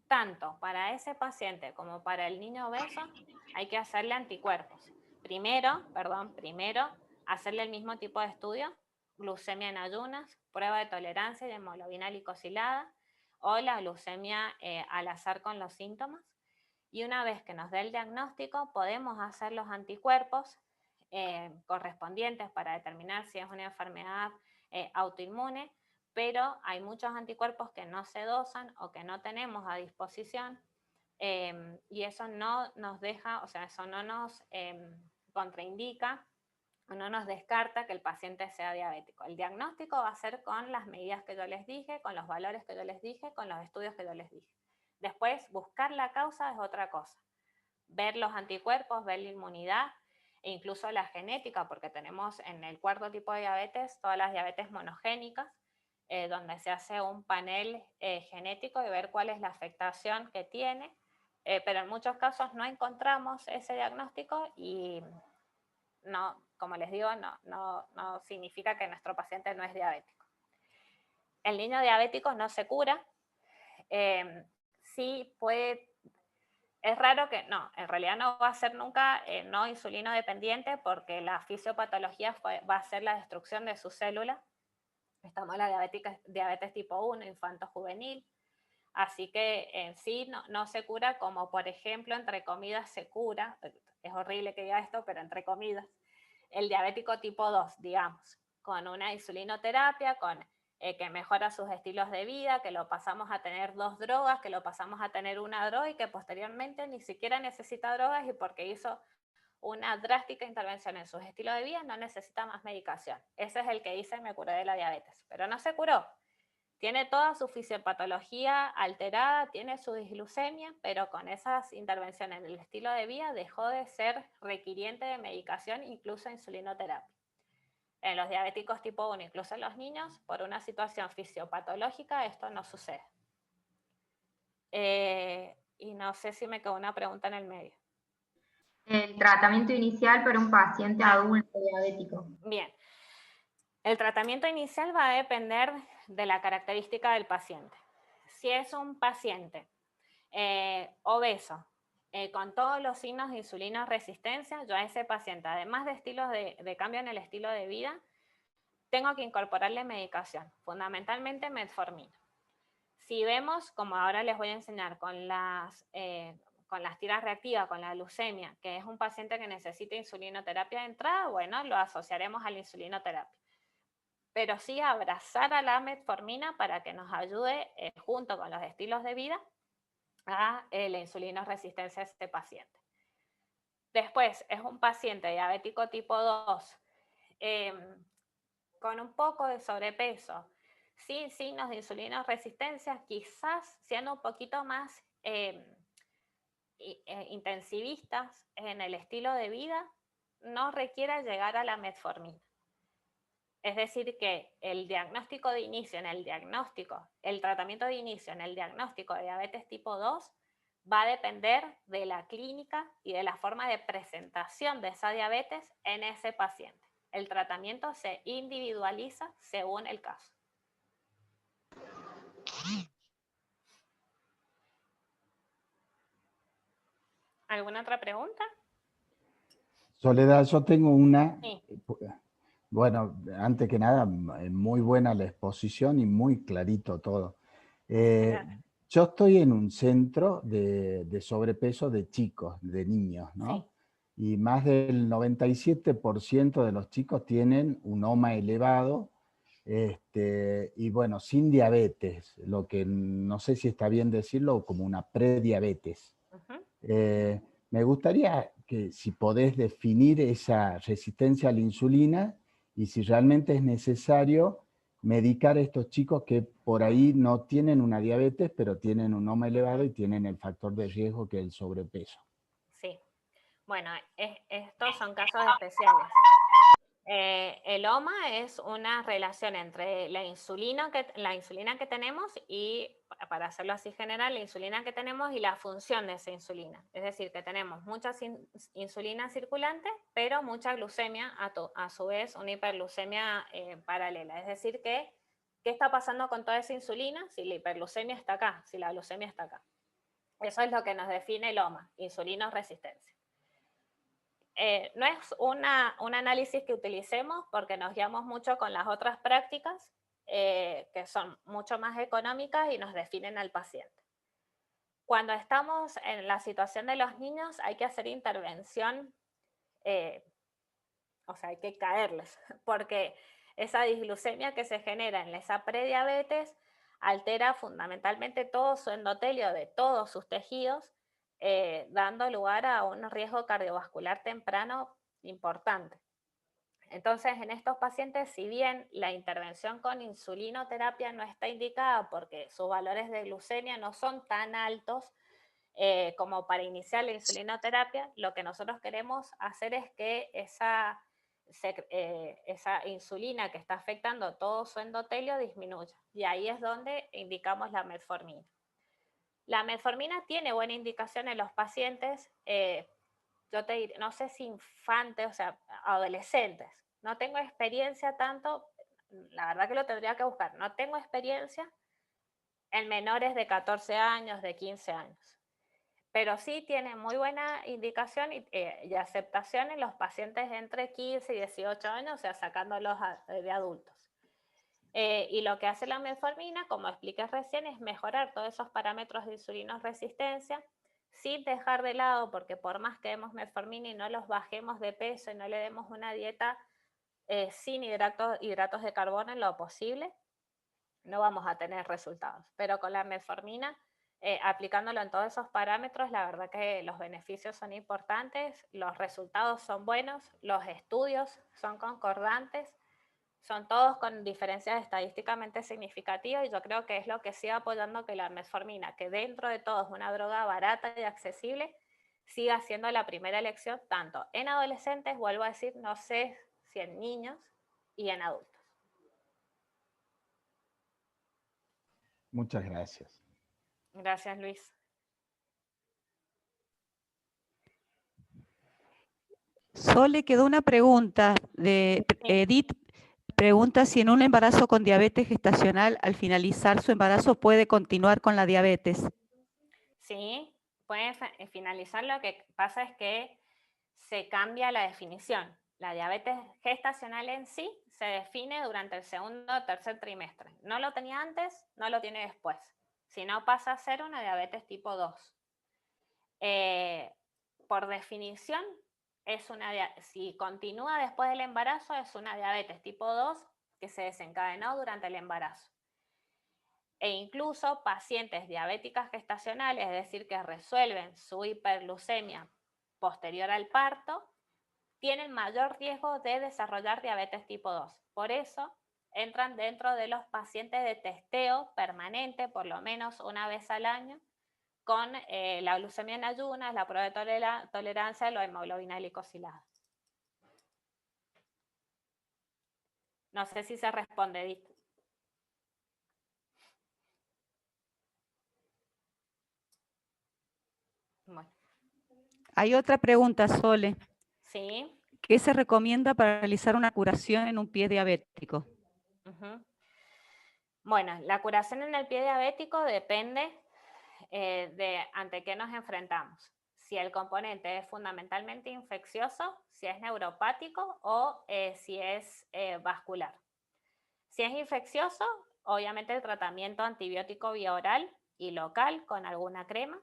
Tanto para ese paciente como para el niño obeso hay que hacerle anticuerpos. Primero, hacerle el mismo tipo de estudio, glucemia en ayunas, prueba de tolerancia y de hemoglobina glicosilada, o la glucemia al azar con los síntomas. Y una vez que nos dé el diagnóstico, podemos hacer los anticuerpos correspondientes para determinar si es una enfermedad autoinmune, pero hay muchos anticuerpos que no se dosan o que no tenemos a disposición, y eso no nos deja, eso no nos contraindica o no nos descarta que el paciente sea diabético. El diagnóstico va a ser con las medidas que yo les dije, con los valores que yo les dije, con los estudios que yo les dije. Después, buscar la causa es otra cosa. Ver los anticuerpos, ver la inmunidad e incluso la genética, porque tenemos en el cuarto tipo de diabetes todas las diabetes monogénicas, donde se hace un panel genético y ver cuál es la afectación que tiene, pero en muchos casos no encontramos ese diagnóstico y no, como les digo, no significa que nuestro paciente no es diabético. El niño diabético no se cura, sí puede. Es raro que no, en realidad no va a ser nunca no insulino dependiente porque la fisiopatología va a ser la destrucción de sus células. Estamos en la diabetes tipo 1, infanto-juvenil, así que en sí no se cura como, por ejemplo, entre comidas se cura, es horrible que diga esto, pero entre comidas, el diabético tipo 2, digamos, con una insulinoterapia, que mejora sus estilos de vida, que lo pasamos a tener 2 drogas, que lo pasamos a tener una droga y que posteriormente ni siquiera necesita drogas y porque hizo una drástica intervención en sus estilos de vida no necesita más medicación. Ese es el que dice me curé de la diabetes, pero no se curó. Tiene toda su fisiopatología alterada, tiene su disglucemia, pero con esas intervenciones en el estilo de vida dejó de ser requiriente de medicación, incluso insulinoterapia. En los diabéticos tipo 1, incluso en los niños, por una situación fisiopatológica, esto no sucede. Y no sé si me quedó una pregunta en el medio. El tratamiento inicial para un paciente adulto diabético. Bien. El tratamiento inicial va a depender de la característica del paciente. Si es un paciente obeso, con todos los signos de insulina resistencia, yo a ese paciente, además de estilos de cambio en el estilo de vida, tengo que incorporarle medicación, fundamentalmente metformina. Si vemos, como ahora les voy a enseñar con las tiras reactivas, con la glucemia, que es un paciente que necesita insulinoterapia de entrada, bueno, lo asociaremos a la insulinoterapia. Pero sí abrazar a la metformina para que nos ayude, junto con los estilos de vida, a la insulinoresistencia de este paciente. Después, es un paciente diabético tipo 2, con un poco de sobrepeso, sin signos de insulino resistencia, quizás siendo un poquito más intensivistas en el estilo de vida, no requiera llegar a la metformina. Es decir, que el diagnóstico de inicio el tratamiento de inicio en el diagnóstico de diabetes tipo 2 va a depender de la clínica y de la forma de presentación de esa diabetes en ese paciente. El tratamiento se individualiza según el caso. ¿Alguna otra pregunta? Soledad, yo tengo una. Sí. Bueno, antes que nada, muy buena la exposición y muy clarito todo. Yo estoy en un centro de sobrepeso de chicos, de niños, ¿no? Sí. Y más del 97% de los chicos tienen un OMA elevado, y bueno, sin diabetes, lo que no sé si está bien decirlo, como una prediabetes. Me gustaría que si podés definir esa resistencia a la insulina y si realmente es necesario medicar a estos chicos que por ahí no tienen una diabetes, pero tienen un OMA elevado y tienen el factor de riesgo que es el sobrepeso. Sí. Bueno, estos son casos especiales. El OMA es una relación entre la insulina que tenemos y, para hacerlo así general, la insulina que tenemos y la función de esa insulina. Es decir, que tenemos mucha insulina circulante, pero mucha glucemia, a su vez una hiperglucemia paralela. Es decir, que ¿qué está pasando con toda esa insulina si la hiperglucemia está acá, si la glucemia está acá? Eso es lo que nos define el OMA, insulinoresistencia. No es un análisis que utilicemos porque nos guiamos mucho con las otras prácticas que son mucho más económicas y nos definen al paciente. Cuando estamos en la situación de los niños hay que hacer intervención, o sea, hay que caerles, porque esa disglucemia que se genera en esa prediabetes altera fundamentalmente todo su endotelio de todos sus tejidos, dando lugar a un riesgo cardiovascular temprano importante. Entonces, en estos pacientes, si bien la intervención con insulinoterapia no está indicada porque sus valores de glucemia no son tan altos como para iniciar la insulinoterapia, lo que nosotros queremos hacer es que esa insulina que está afectando todo su endotelio disminuya. Y ahí es donde indicamos la metformina. La metformina tiene buena indicación en los pacientes, yo te diré, no sé si infantes, o sea, adolescentes. No tengo experiencia tanto, la verdad que lo tendría que buscar, no tengo experiencia en menores de 14 años, de 15 años. Pero sí tiene muy buena indicación y aceptación en los pacientes entre 15 y 18 años, o sea, sacándolos de adultos. Y lo que hace la metformina, como expliqué recién, es mejorar todos esos parámetros de insulinoresistencia sin dejar de lado, porque por más que demos metformina y no los bajemos de peso y no le demos una dieta sin hidratos de carbono en lo posible, no vamos a tener resultados. Pero con la metformina, aplicándolo en todos esos parámetros, la verdad que los beneficios son importantes, los resultados son buenos, los estudios son concordantes, son todos con diferencias estadísticamente significativas y yo creo que es lo que sigue apoyando que la metformina, que dentro de todo es una droga barata y accesible, siga siendo la primera elección tanto en adolescentes, vuelvo a decir, no sé si en niños y en adultos. Muchas gracias. Gracias, Luis. Sole, quedó una pregunta de Edith. Pregunta si en un embarazo con diabetes gestacional, al finalizar su embarazo, puede continuar con la diabetes. Sí, puede finalizar. Lo que pasa es que se cambia la definición. La diabetes gestacional en sí se define durante el segundo o tercer trimestre. No lo tenía antes, no lo tiene después. Si no, pasa a ser una diabetes tipo 2. Por definición, si continúa después del embarazo, es una diabetes tipo 2 que se desencadenó durante el embarazo. E incluso pacientes diabéticas gestacionales, es decir, que resuelven su hiperglucemia posterior al parto, tienen mayor riesgo de desarrollar diabetes tipo 2. Por eso, entran dentro de los pacientes de testeo permanente, por lo menos una vez al año, con la glucemia en ayunas, la prueba de tolerancia, la hemoglobina glicosilada. No sé si se responde, Edith. Bueno. Hay otra pregunta, Sole. Sí. ¿Qué se recomienda para realizar una curación en un pie diabético? Bueno, la curación en el pie diabético depende de ante qué nos enfrentamos. Si el componente es fundamentalmente infeccioso, si es neuropático o si es vascular. Si es infeccioso, obviamente el tratamiento antibiótico vía oral y local con alguna crema.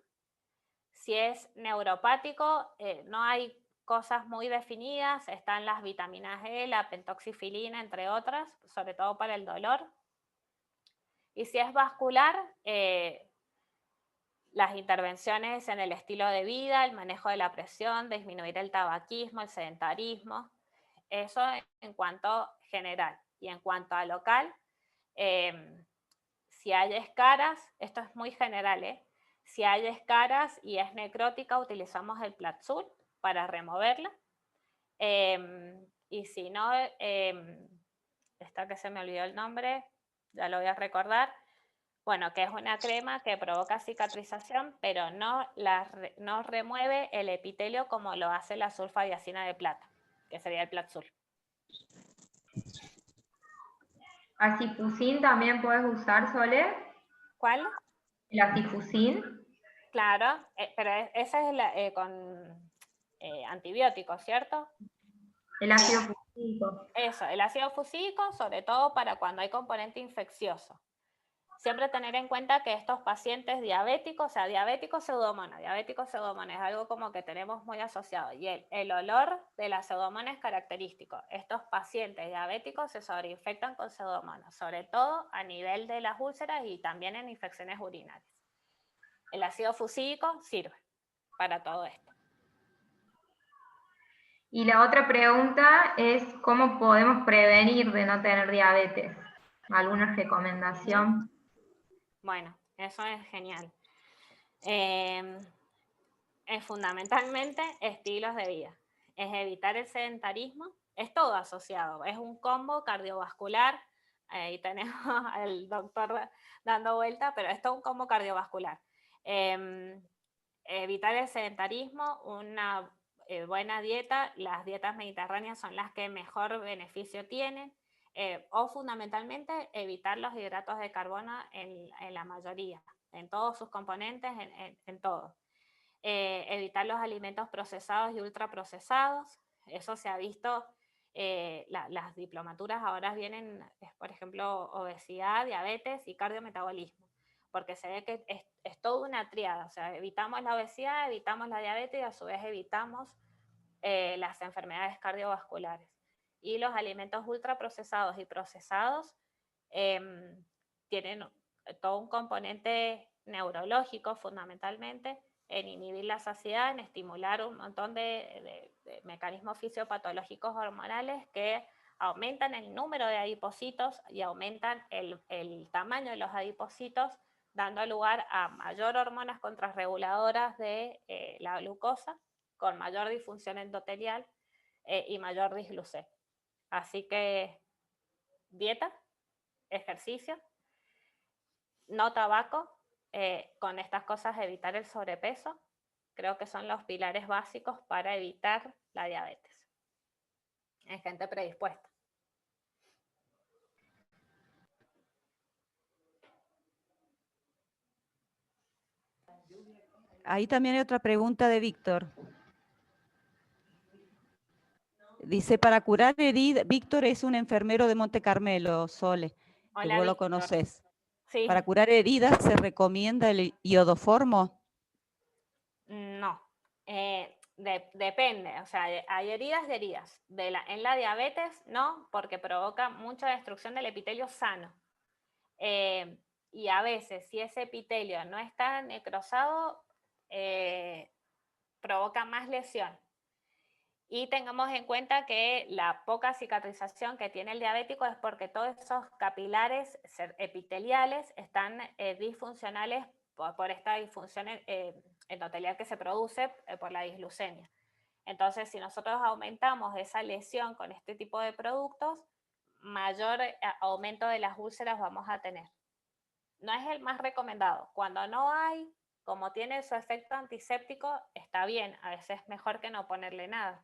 Si es neuropático, no hay cosas muy definidas, están las vitaminas E, la pentoxifilina, entre otras, sobre todo para el dolor. Y si es vascular, las intervenciones en el estilo de vida, el manejo de la presión, disminuir el tabaquismo, el sedentarismo, eso en cuanto general. Y en cuanto a local, si hay escaras, esto es muy general, si hay escaras y es necrótica, utilizamos el Platzul para removerla. Y si no, esta que se me olvidó el nombre, ya lo voy a recordar, bueno, que es una crema que provoca cicatrización, pero no remueve el epitelio como lo hace la sulfadiazina de plata, que sería el Platzul. ¿Acifusín también puedes usar, Sole? ¿Cuál? ¿El acifusín? Claro, pero esa es con antibióticos, ¿cierto? El ácido fusílico. Eso, el ácido fusílico, sobre todo para cuando hay componente infeccioso. Siempre tener en cuenta que estos pacientes diabéticos, o sea, diabético pseudomonas es algo como que tenemos muy asociado. Y el olor de la pseudomonas es característico. Estos pacientes diabéticos se sobreinfectan con pseudomonas, sobre todo a nivel de las úlceras y también en infecciones urinarias. El ácido fusílico sirve para todo esto. Y la otra pregunta es, ¿cómo podemos prevenir de no tener diabetes? ¿Alguna recomendación? Bueno, eso es genial. Es fundamentalmente estilos de vida. Es evitar el sedentarismo. Es todo asociado. Es un combo cardiovascular. Ahí tenemos al doctor dando vuelta, pero es todo un combo cardiovascular. Evitar el sedentarismo, una buena dieta. Las dietas mediterráneas son las que mejor beneficio tienen. O fundamentalmente evitar los hidratos de carbono en la mayoría, en todos sus componentes, en todo. Evitar los alimentos procesados y ultraprocesados. Eso se ha visto, las diplomaturas ahora vienen, por ejemplo, obesidad, diabetes y cardiometabolismo, porque se ve que es toda una tríada, o sea, evitamos la obesidad, evitamos la diabetes y a su vez evitamos las enfermedades cardiovasculares. Y los alimentos ultraprocesados y procesados tienen todo un componente neurológico fundamentalmente, en inhibir la saciedad, en estimular un montón de mecanismos fisiopatológicos hormonales que aumentan el número de adipocitos y aumentan el tamaño de los adipocitos, dando lugar a mayor hormonas contrarreguladoras de la glucosa, con mayor disfunción endotelial y mayor disglucemia. Así que dieta, ejercicio, no tabaco, con estas cosas evitar el sobrepeso, creo que son los pilares básicos para evitar la diabetes en gente predispuesta. Ahí también hay otra pregunta de Víctor. Dice, para curar heridas, Víctor es un enfermero de Monte Carmelo, Sole, Hola, que vos lo Víctor. conocés. Sí. ¿Para curar heridas se recomienda el iodoformo? No, depende, o sea, hay heridas de heridas. En la diabetes no, porque provoca mucha destrucción del epitelio sano. Y a veces, si ese epitelio no está necrosado, provoca más lesión. Y tengamos en cuenta que la poca cicatrización que tiene el diabético es porque todos esos capilares epiteliales están disfuncionales por esta disfunción endotelial que se produce por la disglucemia. Entonces, si nosotros aumentamos esa lesión con este tipo de productos, mayor aumento de las úlceras vamos a tener. No es el más recomendado. Cuando no hay, como tiene su efecto antiséptico, está bien. A veces es mejor que no ponerle nada,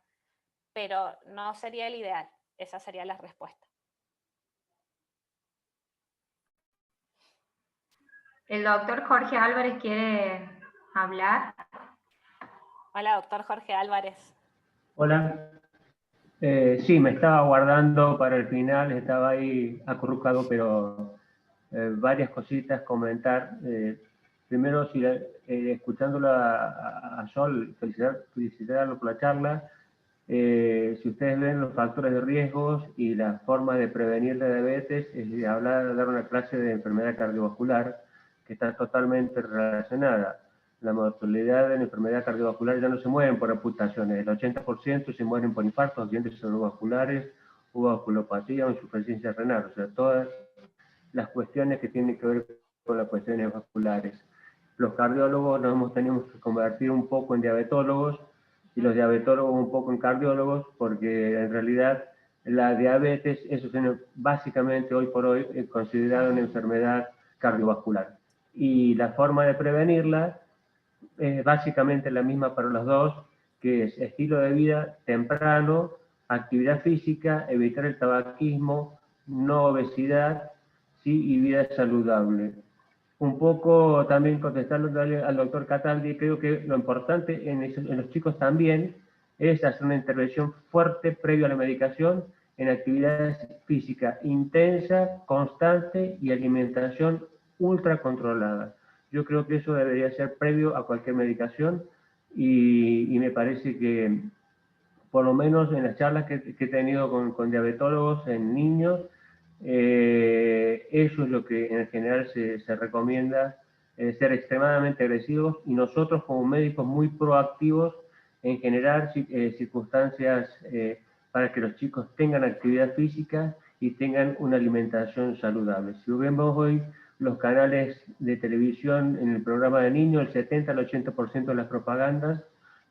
pero no sería el ideal. Esa sería la respuesta. El doctor Jorge Álvarez quiere hablar. Hola, doctor Jorge Álvarez. Hola. Sí, me estaba guardando para el final, estaba ahí acurrucado, pero varias cositas comentar. Primero, escuchándolo a Sol, felicitarlo por la charla. Si ustedes ven los factores de riesgos y las formas de prevenir la diabetes, dar una clase de enfermedad cardiovascular que está totalmente relacionada. La mortalidad de la enfermedad cardiovascular ya no se mueren por amputaciones, el 80% se mueren por infartos, accidentes cerebrovasculares, o vasculopatía o insuficiencia renal, o sea, todas las cuestiones que tienen que ver con las cuestiones vasculares. Los cardiólogos nos hemos tenido que convertir un poco en diabetólogos y los diabetólogos un poco en cardiólogos, porque en realidad la diabetes es básicamente hoy por hoy considerada una enfermedad cardiovascular. Y la forma de prevenirla es básicamente la misma para los dos, que es estilo de vida temprano, actividad física, evitar el tabaquismo, no obesidad, ¿sí? Y vida saludable. Un poco también contestarle al doctor Cataldi, creo que lo importante en los chicos también es hacer una intervención fuerte previo a la medicación en actividad física intensa, constante y alimentación ultra controlada. Yo creo que eso debería ser previo a cualquier medicación y me parece que, por lo menos en las charlas que he tenido con diabetólogos en niños, eso es lo que en general se recomienda, ser extremadamente agresivos y nosotros como médicos muy proactivos en generar circunstancias para que los chicos tengan actividad física y tengan una alimentación saludable. Si vemos hoy los canales de televisión en el programa de niños, el 70 al 80% de las propagandas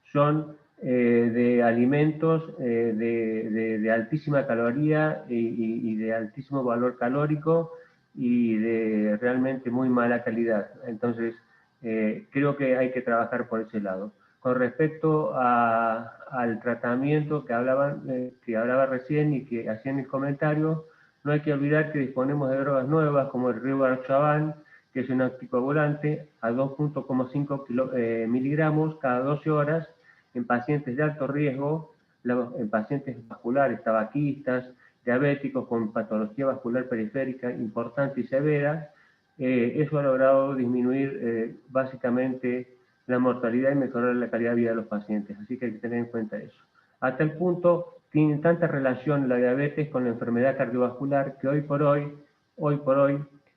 son de alimentos de altísima caloría y de altísimo valor calórico y de realmente muy mala calidad. Entonces, creo que hay que trabajar por ese lado. Con respecto al tratamiento que hablaba recién y que hacía en mis comentarios, no hay que olvidar que disponemos de drogas nuevas como el Rivaroxaban, que es un anticoagulante a 2,5 miligramos cada 12 horas en pacientes de alto riesgo, en pacientes vasculares, tabaquistas, diabéticos con patología vascular periférica importante y severa. Eso ha logrado disminuir básicamente la mortalidad y mejorar la calidad de vida de los pacientes, así que hay que tener en cuenta eso. A tal punto tiene tanta relación la diabetes con la enfermedad cardiovascular que hoy por hoy,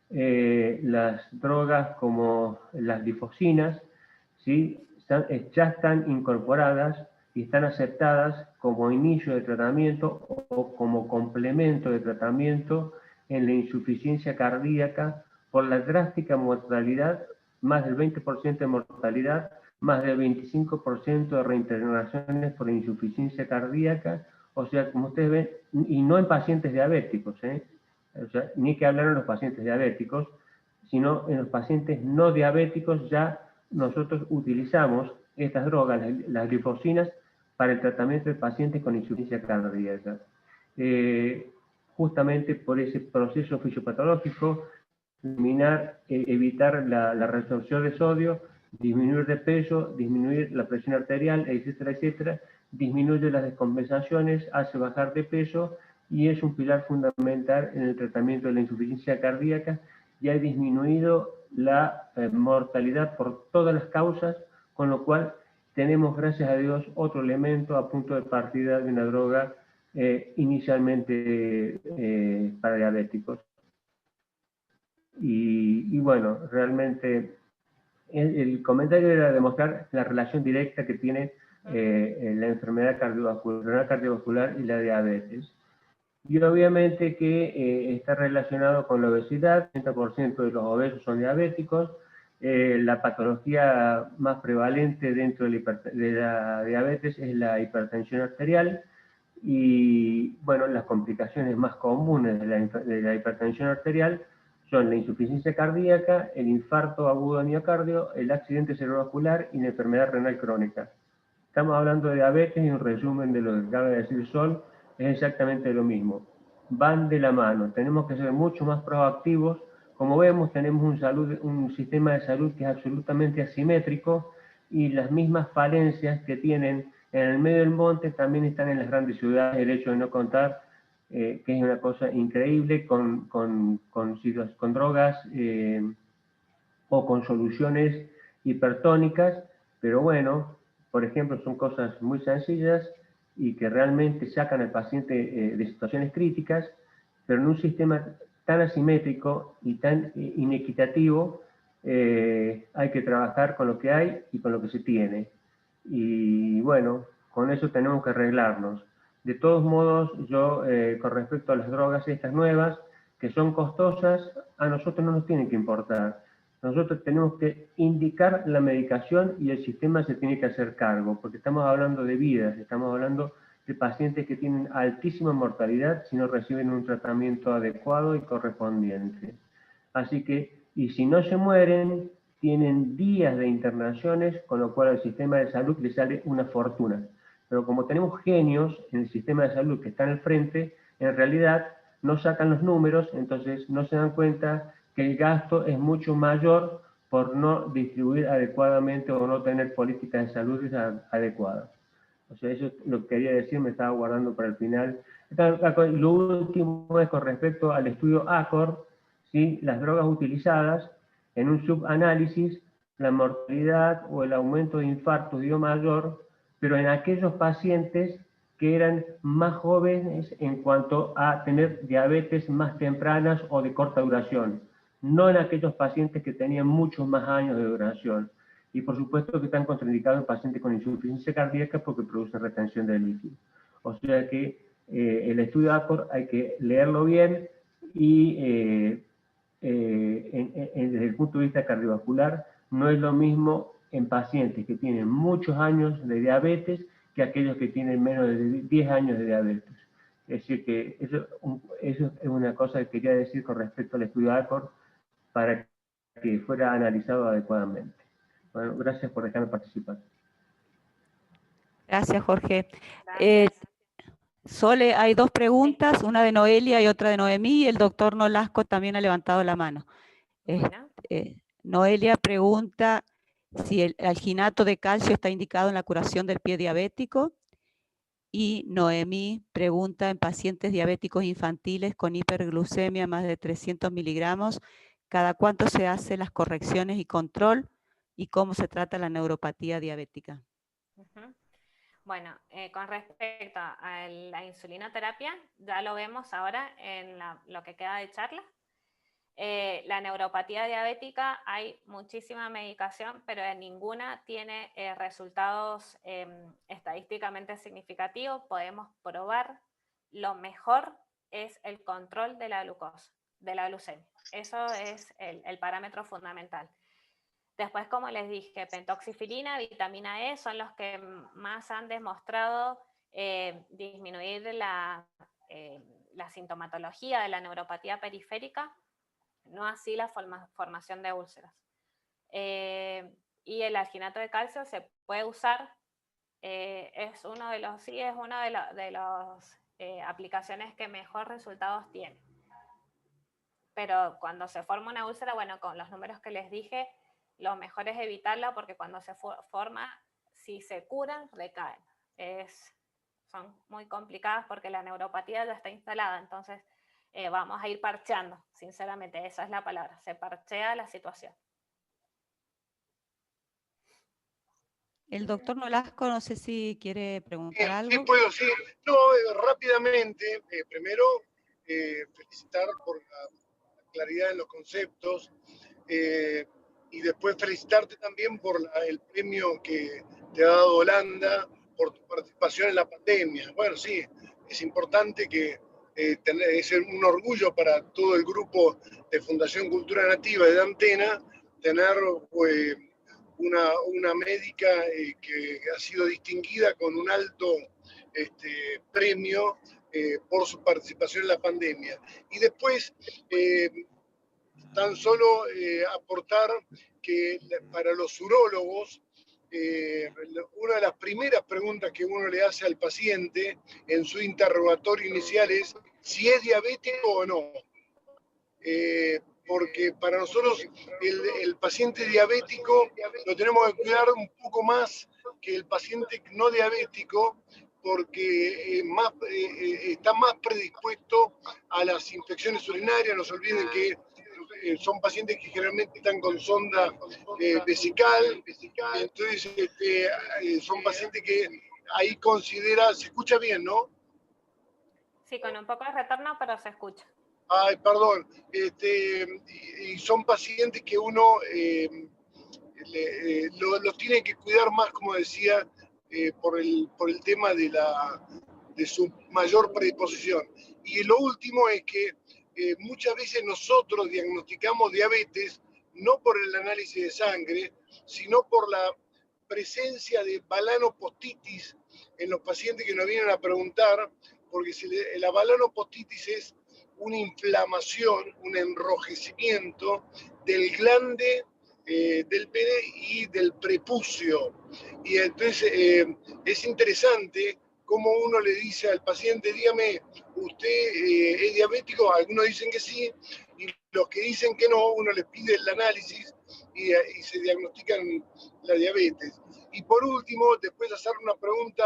las drogas como las glifosinas, ¿sí? Ya están incorporadas y están aceptadas como inicio de tratamiento o como complemento de tratamiento en la insuficiencia cardíaca por la drástica mortalidad, más del 20% de mortalidad, más del 25% de reinternaciones por insuficiencia cardíaca, o sea, como ustedes ven, y no en pacientes diabéticos, o sea, ni que hablar en los pacientes diabéticos, sino en los pacientes no diabéticos ya nosotros utilizamos estas drogas, las glifosinas, para el tratamiento de pacientes con insuficiencia cardíaca. Justamente por ese proceso fisiopatológico, evitar la reabsorción de sodio, disminuir de peso, disminuir la presión arterial, etcétera, etcétera, disminuye las descompensaciones, hace bajar de peso y es un pilar fundamental en el tratamiento de la insuficiencia cardíaca y ha disminuido la mortalidad por todas las causas, con lo cual tenemos, gracias a Dios, otro elemento a punto de partida de una droga inicialmente para diabéticos. Y bueno, realmente el comentario era demostrar la relación directa que tiene la enfermedad cardiovascular y la diabetes. Y obviamente que está relacionado con la obesidad, el 30% de los obesos son diabéticos, la patología más prevalente dentro de la diabetes es la hipertensión arterial, y bueno, las complicaciones más comunes de la hipertensión arterial son la insuficiencia cardíaca, el infarto agudo de miocardio, el accidente cerebrovascular y la enfermedad renal crónica. Estamos hablando de diabetes y un resumen de lo que acaba de decir Sol es exactamente lo mismo. Van de la mano, tenemos que ser mucho más proactivos. Como vemos, tenemos un sistema de salud que es absolutamente asimétrico, y las mismas falencias que tienen en el medio del monte también están en las grandes ciudades. El hecho de no contar, que es una cosa increíble, con drogas o con soluciones hipertónicas, pero bueno, por ejemplo, son cosas muy sencillas y que realmente sacan al paciente de situaciones críticas, pero en un sistema tan asimétrico y tan inequitativo, hay que trabajar con lo que hay y con lo que se tiene. Y bueno, con eso tenemos que arreglarnos. De todos modos, yo, con respecto a las drogas estas nuevas, que son costosas, a nosotros no nos tienen que importar. Nosotros tenemos que indicar la medicación y el sistema se tiene que hacer cargo, porque estamos hablando de vidas, estamos hablando de pacientes que tienen altísima mortalidad si no reciben un tratamiento adecuado y correspondiente. Así que, y si no se mueren, tienen días de internaciones, con lo cual al sistema de salud le sale una fortuna. Pero como tenemos genios en el sistema de salud que están al frente, en realidad no sacan los números, entonces no se dan cuenta que el gasto es mucho mayor por no distribuir adecuadamente o no tener políticas de salud adecuadas. O sea, eso es lo que quería decir, me estaba guardando para el final. Lo último es con respecto al estudio ACOR, ¿sí? Las drogas utilizadas en un subanálisis, la mortalidad o el aumento de infartos dio mayor, pero en aquellos pacientes que eran más jóvenes en cuanto a tener diabetes más tempranas o de corta duración, no en aquellos pacientes que tenían muchos más años de duración. Y por supuesto que están contraindicados en pacientes con insuficiencia cardíaca porque producen retención de líquido. O sea que el estudio ACOR hay que leerlo bien y desde el punto de vista cardiovascular no es lo mismo en pacientes que tienen muchos años de diabetes que aquellos que tienen menos de 10 años de diabetes. Es decir, que eso es una cosa que quería decir con respecto al estudio ACOR para que fuera analizado adecuadamente. Bueno, gracias por dejarme participar. Gracias, Jorge. Gracias. Sole, hay dos preguntas, una de Noelia y otra de Noemí, y el doctor Nolasco también ha levantado la mano. Bueno. Noelia pregunta si el alginato de calcio está indicado en la curación del pie diabético, y Noemí pregunta en pacientes diabéticos infantiles con hiperglucemia más de 300 miligramos, ¿cada cuánto se hacen las correcciones y control y cómo se trata la neuropatía diabética? Bueno, con respecto a la insulinoterapia, ya lo vemos ahora en lo que queda de charla. La neuropatía diabética, hay muchísima medicación, pero ninguna tiene resultados estadísticamente significativos. Podemos probar, lo mejor es el control de la glucosa, de la glucemia. Eso es el parámetro fundamental. Después, como les dije, pentoxifilina, vitamina E son los que más han demostrado disminuir la sintomatología de la neuropatía periférica, no así la formación de úlceras. Y el alginato de calcio se puede usar, es una de las aplicaciones que mejor resultados tiene. Pero cuando se forma una úlcera, bueno, con los números que les dije, lo mejor es evitarla porque cuando se forma, si se curan, recaen. Son muy complicadas porque la neuropatía ya está instalada, entonces vamos a ir parcheando, sinceramente, esa es la palabra, se parchea la situación. El doctor Nolasco, no sé si quiere preguntar algo. Sí, puedo, sí. No, rápidamente, primero, felicitar por la claridad en los conceptos, y después felicitarte también por el premio que te ha dado Holanda por tu participación en la pandemia. Bueno, sí, es importante que es un orgullo para todo el grupo de Fundación Cultura Nativa de Antena tener una médica que ha sido distinguida con un alto premio por su participación en la pandemia. Y después, tan solo aportar que para los urólogos, una de las primeras preguntas que uno le hace al paciente en su interrogatorio inicial es si es diabético o no. Porque para nosotros el paciente diabético lo tenemos que cuidar un poco más que el paciente no diabético, porque está más predispuesto a las infecciones urinarias. No se olviden que son pacientes que generalmente están con sonda vesical, entonces son pacientes que ahí considera, se escucha bien, ¿no? Sí, con un poco de retorno, pero se escucha. Ay, perdón. Y son pacientes que uno los tiene que cuidar más, como decía, por el tema de su mayor predisposición. Y lo último es que muchas veces nosotros diagnosticamos diabetes no por el análisis de sangre, sino por la presencia de balanopostitis en los pacientes que nos vienen a preguntar, porque la balanopostitis es una inflamación, un enrojecimiento del glande del pene y del prepucio. Y entonces es interesante cómo uno le dice al paciente, dígame, ¿usted es diabético? Algunos dicen que sí, y los que dicen que no, uno les pide el análisis y se diagnostican la diabetes. Y por último, después hacerte una pregunta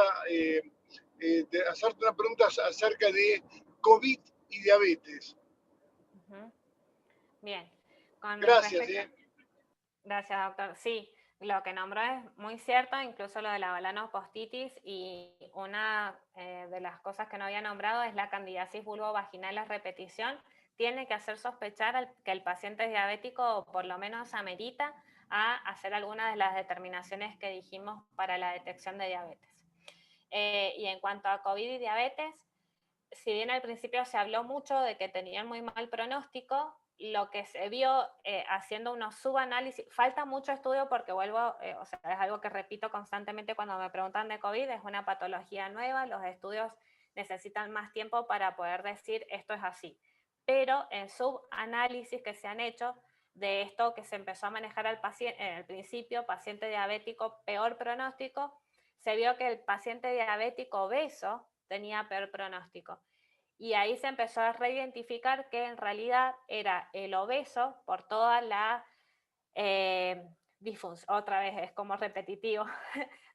acerca de COVID y diabetes. Bien. Gracias. Gracias, doctor. Sí, lo que nombró es muy cierto, incluso lo de la balanopostitis, y una de las cosas que no había nombrado es la candidiasis vulvovaginal a repetición. Tiene que hacer sospechar que el paciente es diabético, o por lo menos amerita a hacer alguna de las determinaciones que dijimos para la detección de diabetes. Y en cuanto a COVID y diabetes, si bien al principio se habló mucho de que tenían muy mal pronóstico, lo que se vio haciendo unos subanálisis, falta mucho estudio porque o sea, es algo que repito constantemente cuando me preguntan de COVID, es una patología nueva, los estudios necesitan más tiempo para poder decir esto es así. Pero en subanálisis que se han hecho de esto que se empezó a manejar al principio, paciente diabético, peor pronóstico, se vio que el paciente diabético obeso tenía peor pronóstico. Y ahí se empezó a reidentificar que en realidad era el obeso por toda la disfunción, otra vez es como repetitivo,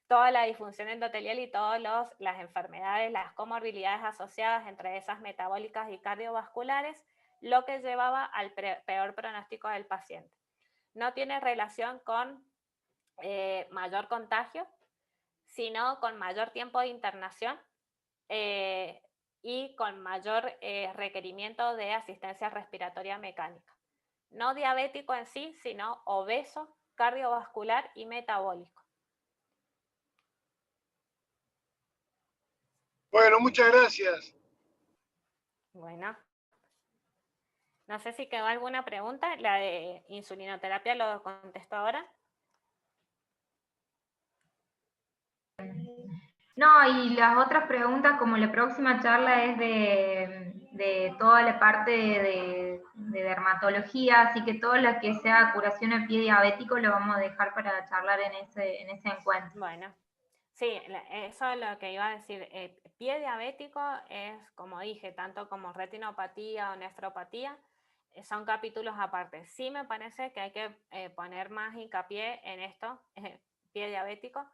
toda la disfunción endotelial y todas las enfermedades, las comorbilidades asociadas, entre esas metabólicas y cardiovasculares, lo que llevaba al peor pronóstico del paciente. No tiene relación con mayor contagio, sino con mayor tiempo de internación y con mayor requerimiento de asistencia respiratoria mecánica. No diabético en sí, sino obeso, cardiovascular y metabólico. Bueno, muchas gracias. Bueno. No sé si quedó alguna pregunta. La de insulinoterapia lo contesto ahora. No, y las otras preguntas, como la próxima charla es de toda la parte de dermatología, así que todo lo que sea curación al pie diabético lo vamos a dejar para charlar en ese encuentro. Bueno, sí, eso es lo que iba a decir. Pie diabético es, como dije, tanto como retinopatía o nefropatía, son capítulos aparte. Sí me parece que hay que poner más hincapié en esto, pie diabético,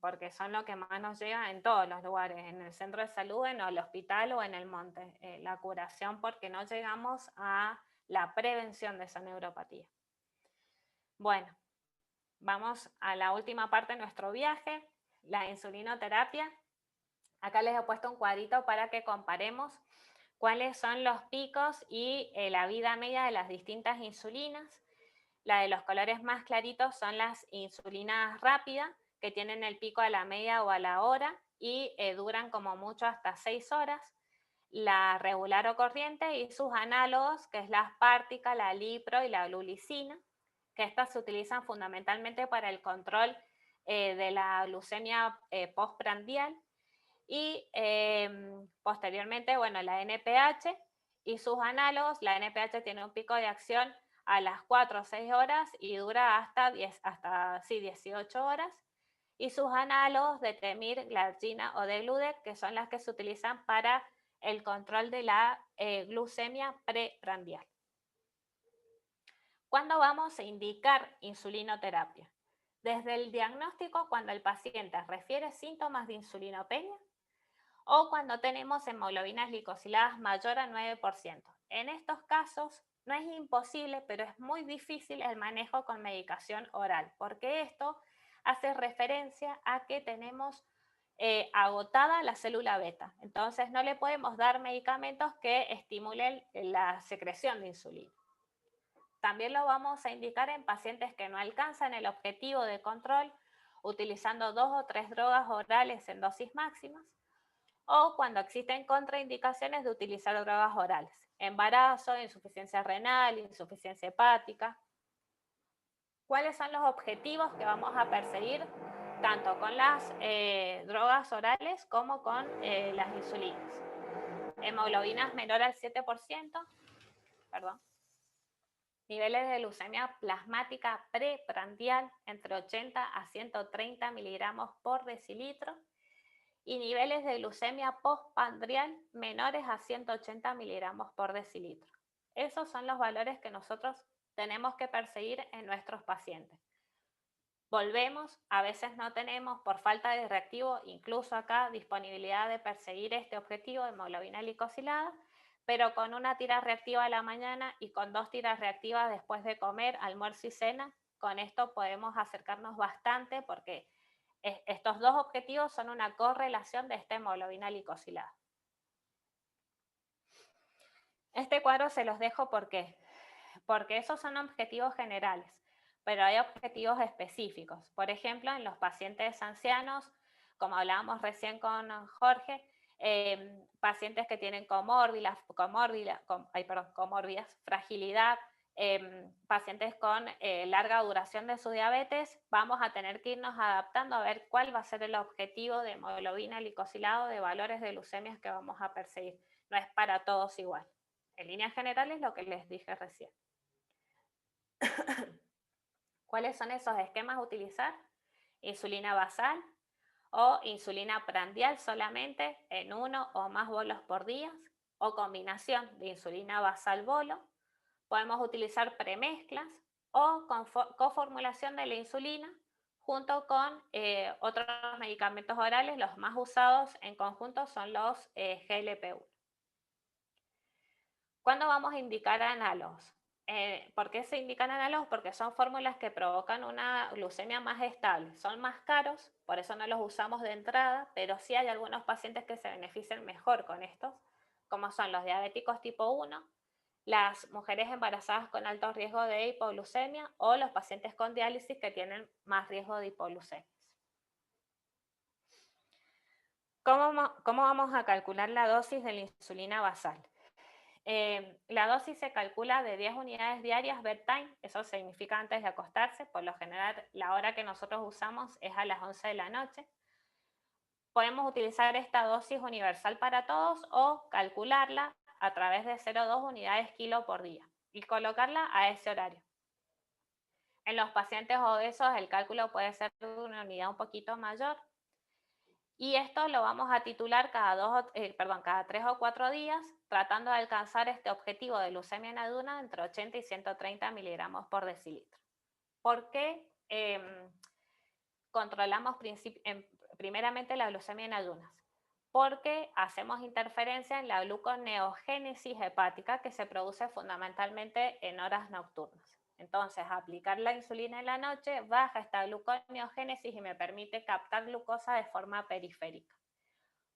porque son lo que más nos llega en todos los lugares, en el centro de salud, en el hospital o en el monte. La curación, porque no llegamos a la prevención de esa neuropatía. Bueno, vamos a la última parte de nuestro viaje, la insulinoterapia. Acá les he puesto un cuadrito para que comparemos cuáles son los picos y la vida media de las distintas insulinas. La de los colores más claritos son las insulinas rápidas, que tienen el pico a la media o a la hora y duran como mucho hasta 6 horas. La regular o corriente y sus análogos, que es la aspartica, la alipro y la glulicina, que estas se utilizan fundamentalmente para el control de la glucemia postprandial. Y posteriormente, bueno, la NPH y sus análogos. La NPH tiene un pico de acción a las 4 o 6 horas y dura hasta 18 horas. Y sus análogos de temir, glargina o de Gludet, que son las que se utilizan para el control de la glucemia preprandial. ¿Cuándo vamos a indicar insulinoterapia? Desde el diagnóstico, cuando el paciente refiere síntomas de insulinopenia o cuando tenemos hemoglobinas glicosiladas mayor a 9%. En estos casos no es imposible, pero es muy difícil el manejo con medicación oral, porque esto hace referencia a que tenemos agotada la célula beta. Entonces no le podemos dar medicamentos que estimulen la secreción de insulina. También lo vamos a indicar en pacientes que no alcanzan el objetivo de control utilizando 2 o 3 drogas orales en dosis máximas o cuando existen contraindicaciones de utilizar drogas orales. Embarazo, insuficiencia renal, insuficiencia hepática. ¿Cuáles son los objetivos que vamos a perseguir tanto con las drogas orales como con las insulinas? Hemoglobinas menor al 7%, niveles de glucemia plasmática preprandial entre 80 a 130 miligramos por decilitro y niveles de glucemia postprandial menores a 180 miligramos por decilitro. Esos son los valores que nosotros tenemos que perseguir en nuestros pacientes. Volvemos, a veces no tenemos por falta de reactivo, incluso acá, disponibilidad de perseguir este objetivo de hemoglobina glicosilada, pero con una tira reactiva a la mañana y con 2 tiras reactivas después de comer, almuerzo y cena, con esto podemos acercarnos bastante porque estos 2 objetivos son una correlación de esta hemoglobina glicosilada. Este cuadro se los dejo porque esos son objetivos generales, pero hay objetivos específicos. Por ejemplo, en los pacientes ancianos, como hablábamos recién con Jorge, pacientes que tienen comórbidas, fragilidad, pacientes con larga duración de su diabetes, vamos a tener que irnos adaptando a ver cuál va a ser el objetivo de hemoglobina glicosilado de valores de glucemias que vamos a perseguir. No es para todos igual. En líneas generales, lo que les dije recién. ¿Cuáles son esos esquemas a utilizar? Insulina basal o insulina prandial solamente en 1 o más bolos por día o combinación de insulina basal bolo. Podemos utilizar premezclas o coformulación de la insulina junto con otros medicamentos orales. Los más usados en conjunto son los GLP-1. ¿Cuándo vamos a indicar análogos? ¿Por qué se indican análogos? Porque son fórmulas que provocan una glucemia más estable. Son más caros, por eso no los usamos de entrada, pero sí hay algunos pacientes que se benefician mejor con estos, como son los diabéticos tipo 1, las mujeres embarazadas con alto riesgo de hipoglucemia o los pacientes con diálisis que tienen más riesgo de hipoglucemia. ¿Cómo vamos a calcular la dosis de la insulina basal? La dosis se calcula de 10 unidades diarias bedtime, eso significa antes de acostarse, por lo general la hora que nosotros usamos es a las 11 de la noche. Podemos utilizar esta dosis universal para todos o calcularla a través de 0,2 unidades kilo por día y colocarla a ese horario. En los pacientes obesos el cálculo puede ser de una unidad un poquito mayor. Y esto lo vamos a titular cada 3 o 4 días, tratando de alcanzar este objetivo de glucemia en ayunas entre 80 y 130 miligramos por decilitro. ¿Por qué controlamos primeramente la glucemia en ayunas? Porque hacemos interferencia en la gluconeogénesis hepática que se produce fundamentalmente en horas nocturnas. Entonces, aplicar la insulina en la noche baja esta gluconeogénesis y me permite captar glucosa de forma periférica.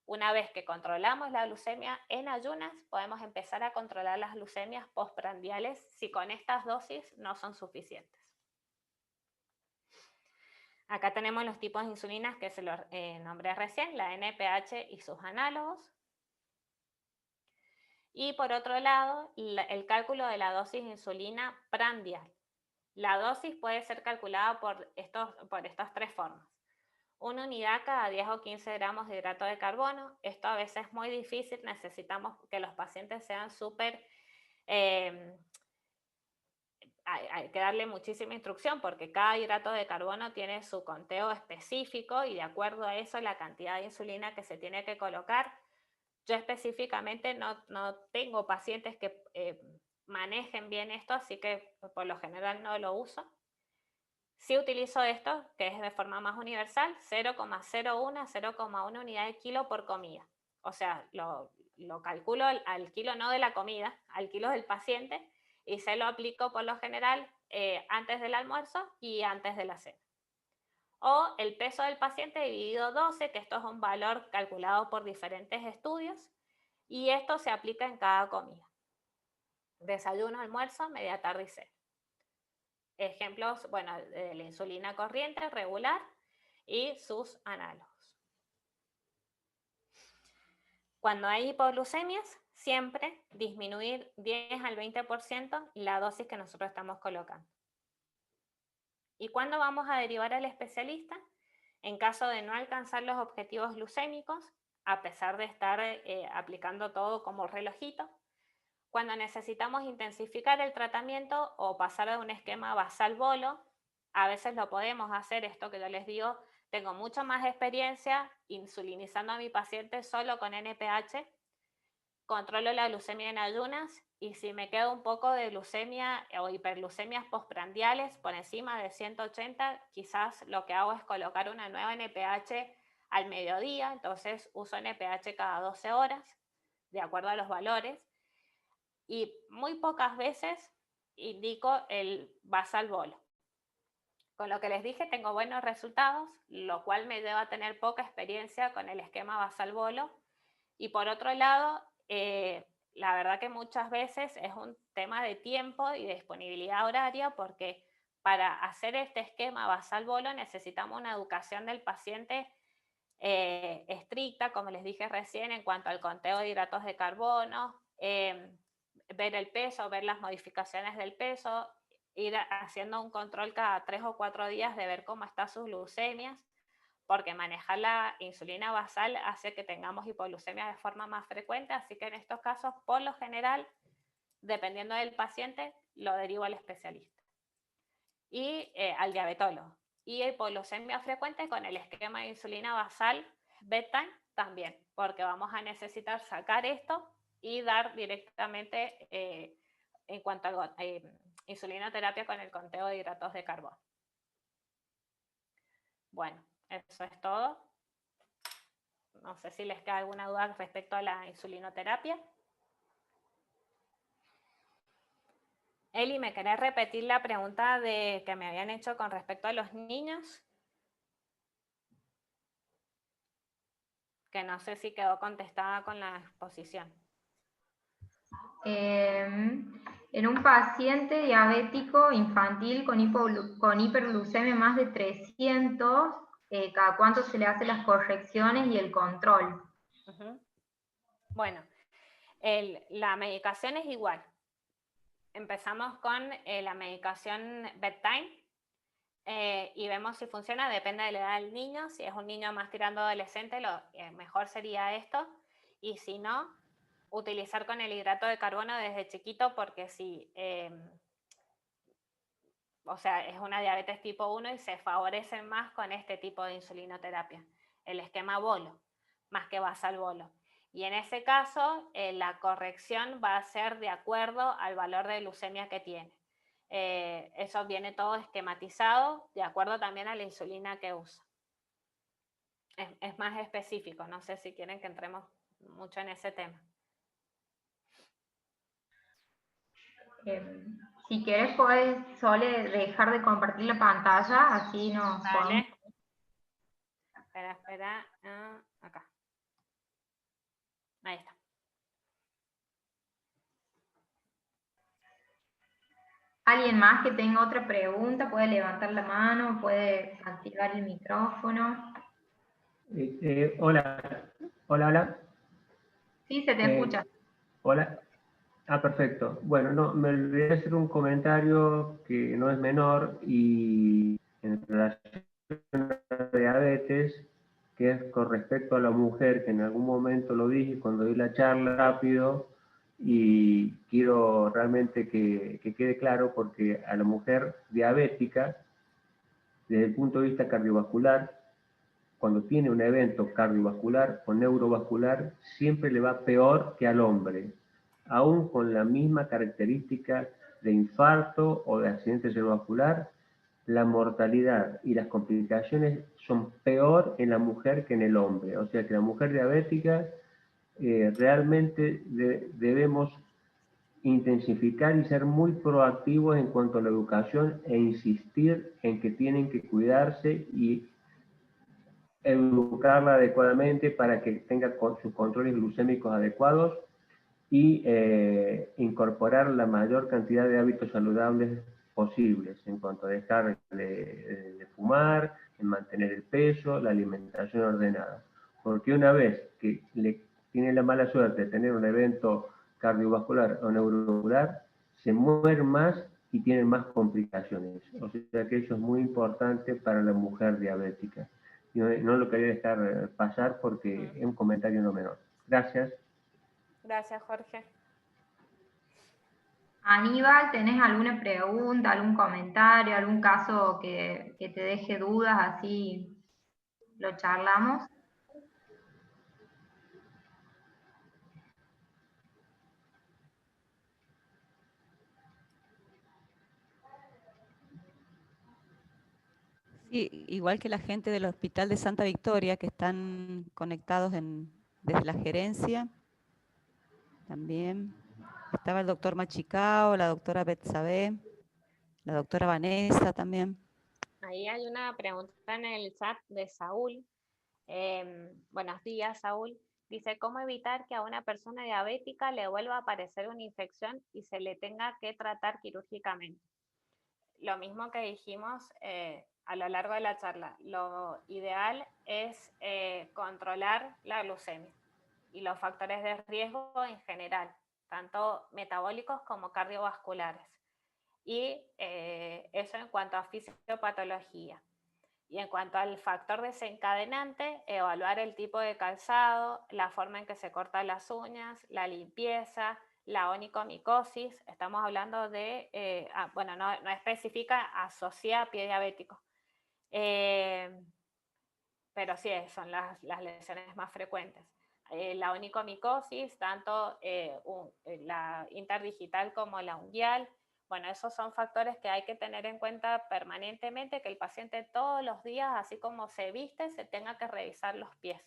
Una vez que controlamos la glucemia en ayunas, podemos empezar a controlar las glucemias postprandiales si con estas dosis no son suficientes. Acá tenemos los tipos de insulinas que se los nombré recién, la NPH y sus análogos. Y por otro lado, el cálculo de la dosis de insulina prandial. La dosis puede ser calculada por estas tres formas. Una unidad cada 10 o 15 gramos de hidrato de carbono. Esto a veces es muy difícil, necesitamos que los pacientes sean súper... hay que darle muchísima instrucción porque cada hidrato de carbono tiene su conteo específico y de acuerdo a eso la cantidad de insulina que se tiene que colocar. Yo específicamente no tengo pacientes que manejen bien esto, así que por lo general no lo uso. Sí utilizo esto, que es de forma más universal, 0,01 a 0,1 unidad de kilo por comida. O sea, lo calculo al kilo no de la comida, al kilo del paciente, y se lo aplico por lo general antes del almuerzo y antes de la cena. O el peso del paciente dividido 12, que esto es un valor calculado por diferentes estudios, y esto se aplica en cada comida. Desayuno, almuerzo, media tarde y cena. Ejemplos, bueno, de la insulina corriente, regular, y sus análogos. Cuando hay hipoglucemias, siempre disminuir 10 al 20% la dosis que nosotros estamos colocando. ¿Y cuándo vamos a derivar al especialista? En caso de no alcanzar los objetivos glucémicos, a pesar de estar aplicando todo como relojito, cuando necesitamos intensificar el tratamiento o pasar de un esquema basal-bolo, a veces lo podemos hacer, esto que yo les digo, tengo mucha más experiencia insulinizando a mi paciente solo con NPH, controlo la glucemia en ayunas y si me queda un poco de glucemia o hiperglucemias postprandiales por encima de 180, quizás lo que hago es colocar una nueva NPH al mediodía, entonces uso NPH cada 12 horas, de acuerdo a los valores, y muy pocas veces indico el basal-bolo. Con lo que les dije tengo buenos resultados, lo cual me lleva a tener poca experiencia con el esquema basal-bolo, y por otro lado, la verdad que muchas veces es un tema de tiempo y de disponibilidad horaria porque para hacer este esquema basal-bolo necesitamos una educación del paciente estricta, como les dije recién, en cuanto al conteo de hidratos de carbono, ver el peso, ver las modificaciones del peso, ir haciendo un control cada 3 o 4 días de ver cómo están sus glucemias, porque manejar la insulina basal hace que tengamos hipoglucemia de forma más frecuente, así que en estos casos, por lo general, dependiendo del paciente, lo derivo al especialista y al diabetólogo. Y hipoglucemia frecuente con el esquema de insulina basal bedtime también, porque vamos a necesitar sacar esto y dar directamente en cuanto a insulinoterapia con el conteo de hidratos de carbono. Bueno, eso es todo. No sé si les queda alguna duda respecto a la insulinoterapia. Eli, ¿me querés repetir la pregunta que me habían hecho con respecto a los niños? Que no sé si quedó contestada con la exposición. En un paciente diabético infantil con hiperglucemia más de 300, ¿cada cuánto se le hacen las correcciones y el control? Bueno, la medicación es igual. Empezamos con la medicación bedtime y vemos si funciona, depende de la edad del niño. Si es un niño más tirando adolescente, lo mejor sería esto. Y si no, utilizar con el hidrato de carbono desde chiquito, porque si, o sea, es una diabetes tipo 1 y se favorece más con este tipo de insulinoterapia, el esquema bolo, más que basal-bolo. Y en ese caso, la corrección va a ser de acuerdo al valor de glucemia que tiene. Eso viene todo esquematizado, de acuerdo también a la insulina que usa. Es más específico, no sé si quieren que entremos mucho en ese tema. Si quieres, puedes solo dejar de compartir la pantalla, así nos podemos... Espera, acá. Ahí está. ¿Alguien más que tenga otra pregunta puede levantar la mano, puede activar el micrófono? Hola, hola. Sí, se te escucha. Hola. Ah, perfecto. Bueno, no, me olvidé hacer un comentario que no es menor y en relación a la diabetes, que es con respecto a la mujer, que en algún momento lo dije cuando di la charla rápido, y quiero realmente que quede claro, porque a la mujer diabética, desde el punto de vista cardiovascular, cuando tiene un evento cardiovascular o neurovascular, siempre le va peor que al hombre, aún con la misma característica de infarto o de accidente cerebrovascular. La mortalidad y las complicaciones son peor en la mujer que en el hombre. O sea que la mujer diabética realmente debemos intensificar y ser muy proactivos en cuanto a la educación e insistir en que tienen que cuidarse y educarla adecuadamente para que tenga sus controles glucémicos adecuados y incorporar la mayor cantidad de hábitos saludables posibles en cuanto a dejar de fumar, en mantener el peso, la alimentación ordenada. Porque una vez que tiene la mala suerte de tener un evento cardiovascular o neurovascular, se mueren más y tienen más complicaciones. O sea que eso es muy importante para la mujer diabética. No lo quería dejar pasar porque es un comentario no menor. Gracias. Gracias, Jorge. Aníbal, ¿tenés alguna pregunta, algún comentario, algún caso que te deje dudas, así lo charlamos? Sí, igual que la gente del Hospital de Santa Victoria, que están conectados desde la gerencia, también. Estaba el doctor Machicao, la doctora Betsabé, la doctora Vanessa también. Ahí hay una pregunta en el chat de Saúl. Buenos días, Saúl. Dice, ¿cómo evitar que a una persona diabética le vuelva a aparecer una infección y se le tenga que tratar quirúrgicamente? Lo mismo que dijimos a lo largo de la charla. Lo ideal es controlar la glucemia y los factores de riesgo en general, tanto metabólicos como cardiovasculares. Y eso en cuanto a fisiopatología. Y en cuanto al factor desencadenante, evaluar el tipo de calzado, la forma en que se cortan las uñas, la limpieza, la onicomicosis. Estamos hablando de, bueno, no especifica, asocia a pie diabético. Pero sí, son las lesiones más frecuentes. La onicomicosis, tanto la interdigital como la unguial. Bueno, esos son factores que hay que tener en cuenta permanentemente, que el paciente todos los días, así como se viste, se tenga que revisar los pies.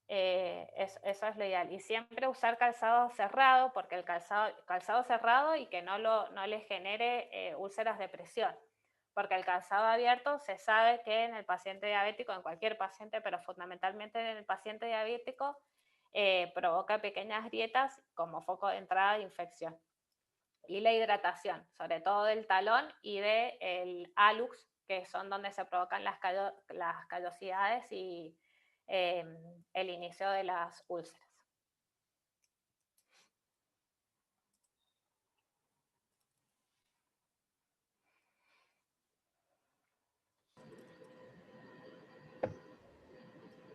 Eso es lo ideal. Y siempre usar calzado cerrado, porque el calzado cerrado y que no le genere úlceras de presión. Porque el calzado abierto se sabe que en el paciente diabético, en cualquier paciente, pero fundamentalmente en el paciente diabético, provoca pequeñas grietas como foco de entrada de infección. Y la hidratación, sobre todo del talón y del hallux, que son donde se provocan las callosidades y el inicio de las úlceras.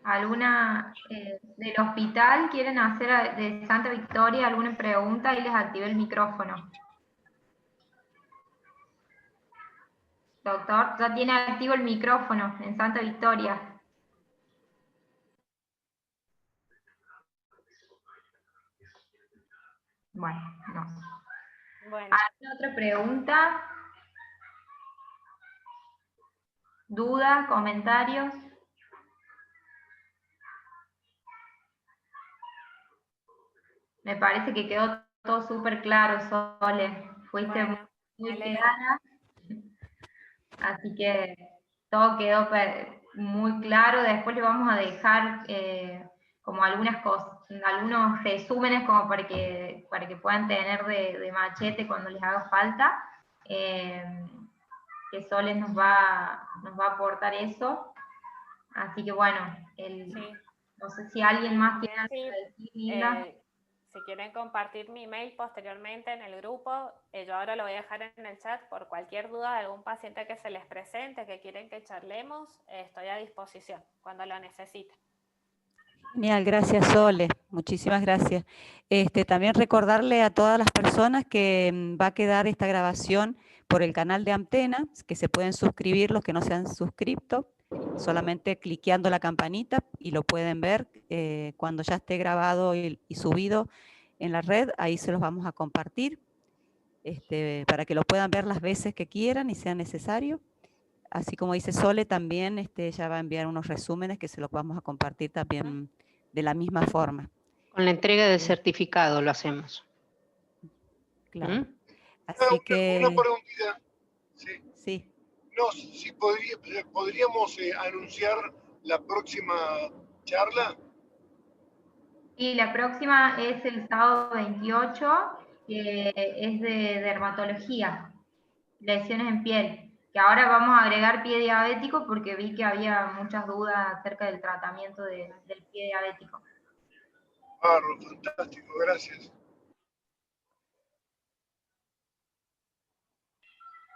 ¿Alguna del hospital quieren hacer de Santa Victoria alguna pregunta? Y les activé el micrófono. Doctor, ya tiene activo el micrófono en Santa Victoria. Bueno, no. Bueno. ¿Alguna otra pregunta? ¿Dudas? ¿Comentarios? Me parece que quedó todo súper claro, Sole. Fuiste muy clara. Así que todo quedó muy claro. Después le vamos a dejar como algunas cosas, algunos resúmenes como para que puedan tener de machete cuando les haga falta. que Sole nos va a aportar eso. Así que bueno, no sé si alguien más quiere decir, Hilda. Si quieren compartir mi email posteriormente en el grupo, yo ahora lo voy a dejar en el chat por cualquier duda de algún paciente que se les presente, que quieren que charlemos, estoy a disposición cuando lo necesiten. Genial, gracias Sole, muchísimas gracias. También recordarle a todas las personas que va a quedar esta grabación por el canal de Amtena, que se pueden suscribir los que no se han suscrito, solamente cliqueando la campanita y lo pueden ver cuando ya esté grabado y subido en la red, ahí se los vamos a compartir para que lo puedan ver las veces que quieran y sea necesario. Así como dice Sole, también ella va a enviar unos resúmenes que se los vamos a compartir también de la misma forma. Con la entrega del certificado lo hacemos. Claro. Así que... Una preguntita. Sí. No, si podríamos anunciar la próxima charla. Sí, la próxima es el sábado 28, que es de dermatología, lesiones en piel. Que ahora vamos a agregar pie diabético porque vi que había muchas dudas acerca del tratamiento del pie diabético. Fantástico, gracias.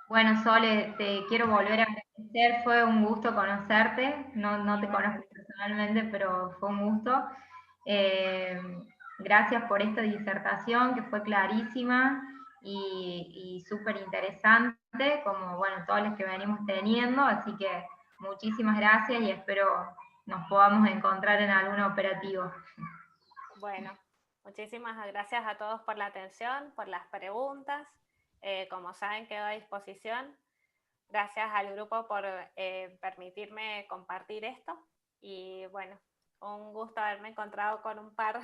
Bueno, Sole, te quiero volver a agradecer, fue un gusto conocerte, no te conozco personalmente, pero fue un gusto. Gracias por esta disertación que fue clarísima y súper interesante, como bueno, todas las que venimos teniendo, así que muchísimas gracias y espero nos podamos encontrar en algún operativo. Bueno, muchísimas gracias a todos por la atención, por las preguntas. Como saben, quedo a disposición. Gracias al grupo por permitirme compartir esto. Y bueno, un gusto haberme encontrado con un par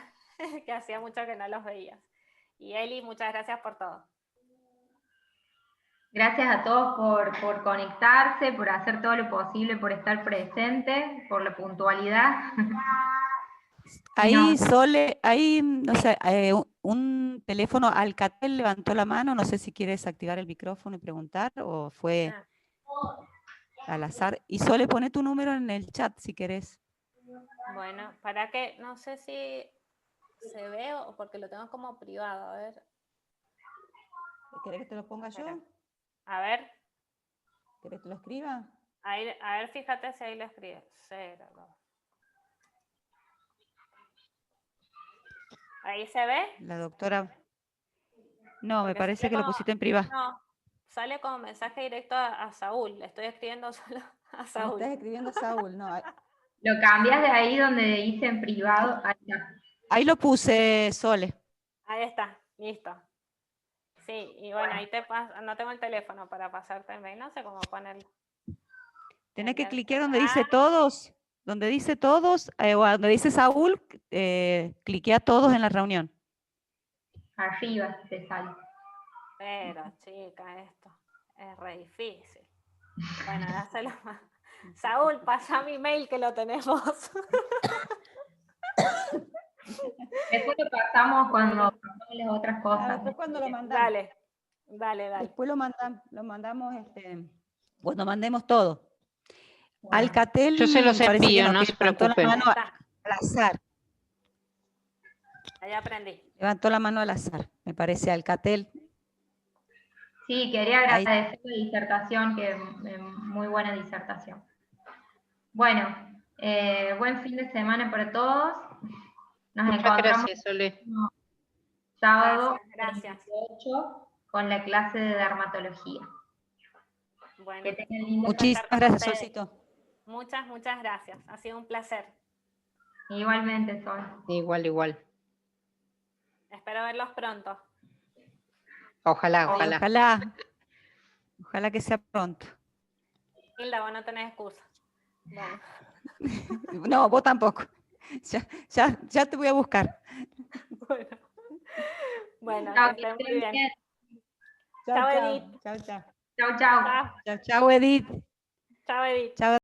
que hacía mucho que no los veías. Y Eli, muchas gracias por todo. Gracias a todos por conectarse, por hacer todo lo posible, por estar presente, por la puntualidad. Ahí, Sole, ahí, no sé, un teléfono, Alcatel levantó la mano, no sé si quieres activar el micrófono y preguntar, o fue al azar. Y Sole, pone tu número en el chat si querés. Bueno, para que, no sé si se ve o porque lo tengo como privado, a ver. ¿Querés que te lo ponga yo? A ver. ¿Querés que te lo escriba? Ahí, a ver, fíjate si ahí lo escribe. 0, 2. ¿Ahí se ve? La doctora... No, me parece que lo pusiste en privado. No, sale como mensaje directo a Saúl. Le estoy escribiendo solo a Saúl. Estás escribiendo a Saúl, no. Lo cambias de ahí donde dice en privado. Ahí está. Ahí lo puse, Sole. Ahí está, listo. Sí, y bueno, ahí te paso, no tengo el teléfono para pasarte el mail, no sé cómo ponerlo. Tenés que cliquear donde dice todos, o donde dice Saúl, cliquea todos en la reunión. Arriba te sale. Pero, chica, esto es re difícil. Bueno, dáselo más. Saúl, pasa mi mail que lo tenemos. Después lo pasamos cuando pasamos las otras cosas. Después cuando lo mandamos. Dale. Después lo mandamos, cuando mandemos todo. Alcatel. Yo se los envío, no se preocupen. Levantó la mano al azar. Ahí aprendí. Levantó la mano al azar, me parece, Alcatel. Sí, quería agradecer la disertación, que es muy buena disertación. Bueno, buen fin de semana para todos. Nos encontramos gracias, Sole. Sábado gracias. 28 con la clase de dermatología. Bueno, que tengan lindo muchísimas gracias, Solcito. Muchas gracias. Ha sido un placer. Igualmente, Sol. Igual. Espero verlos pronto. Ojalá. Ojalá que sea pronto. Hilda, vos no tenés excusa. Bueno. No, vos tampoco. Ya te voy a buscar. Bueno, Chao, que estén muy bien. Chao, Edith. Chao. Chao. Chao, Edith. Chao, Edith. Chao.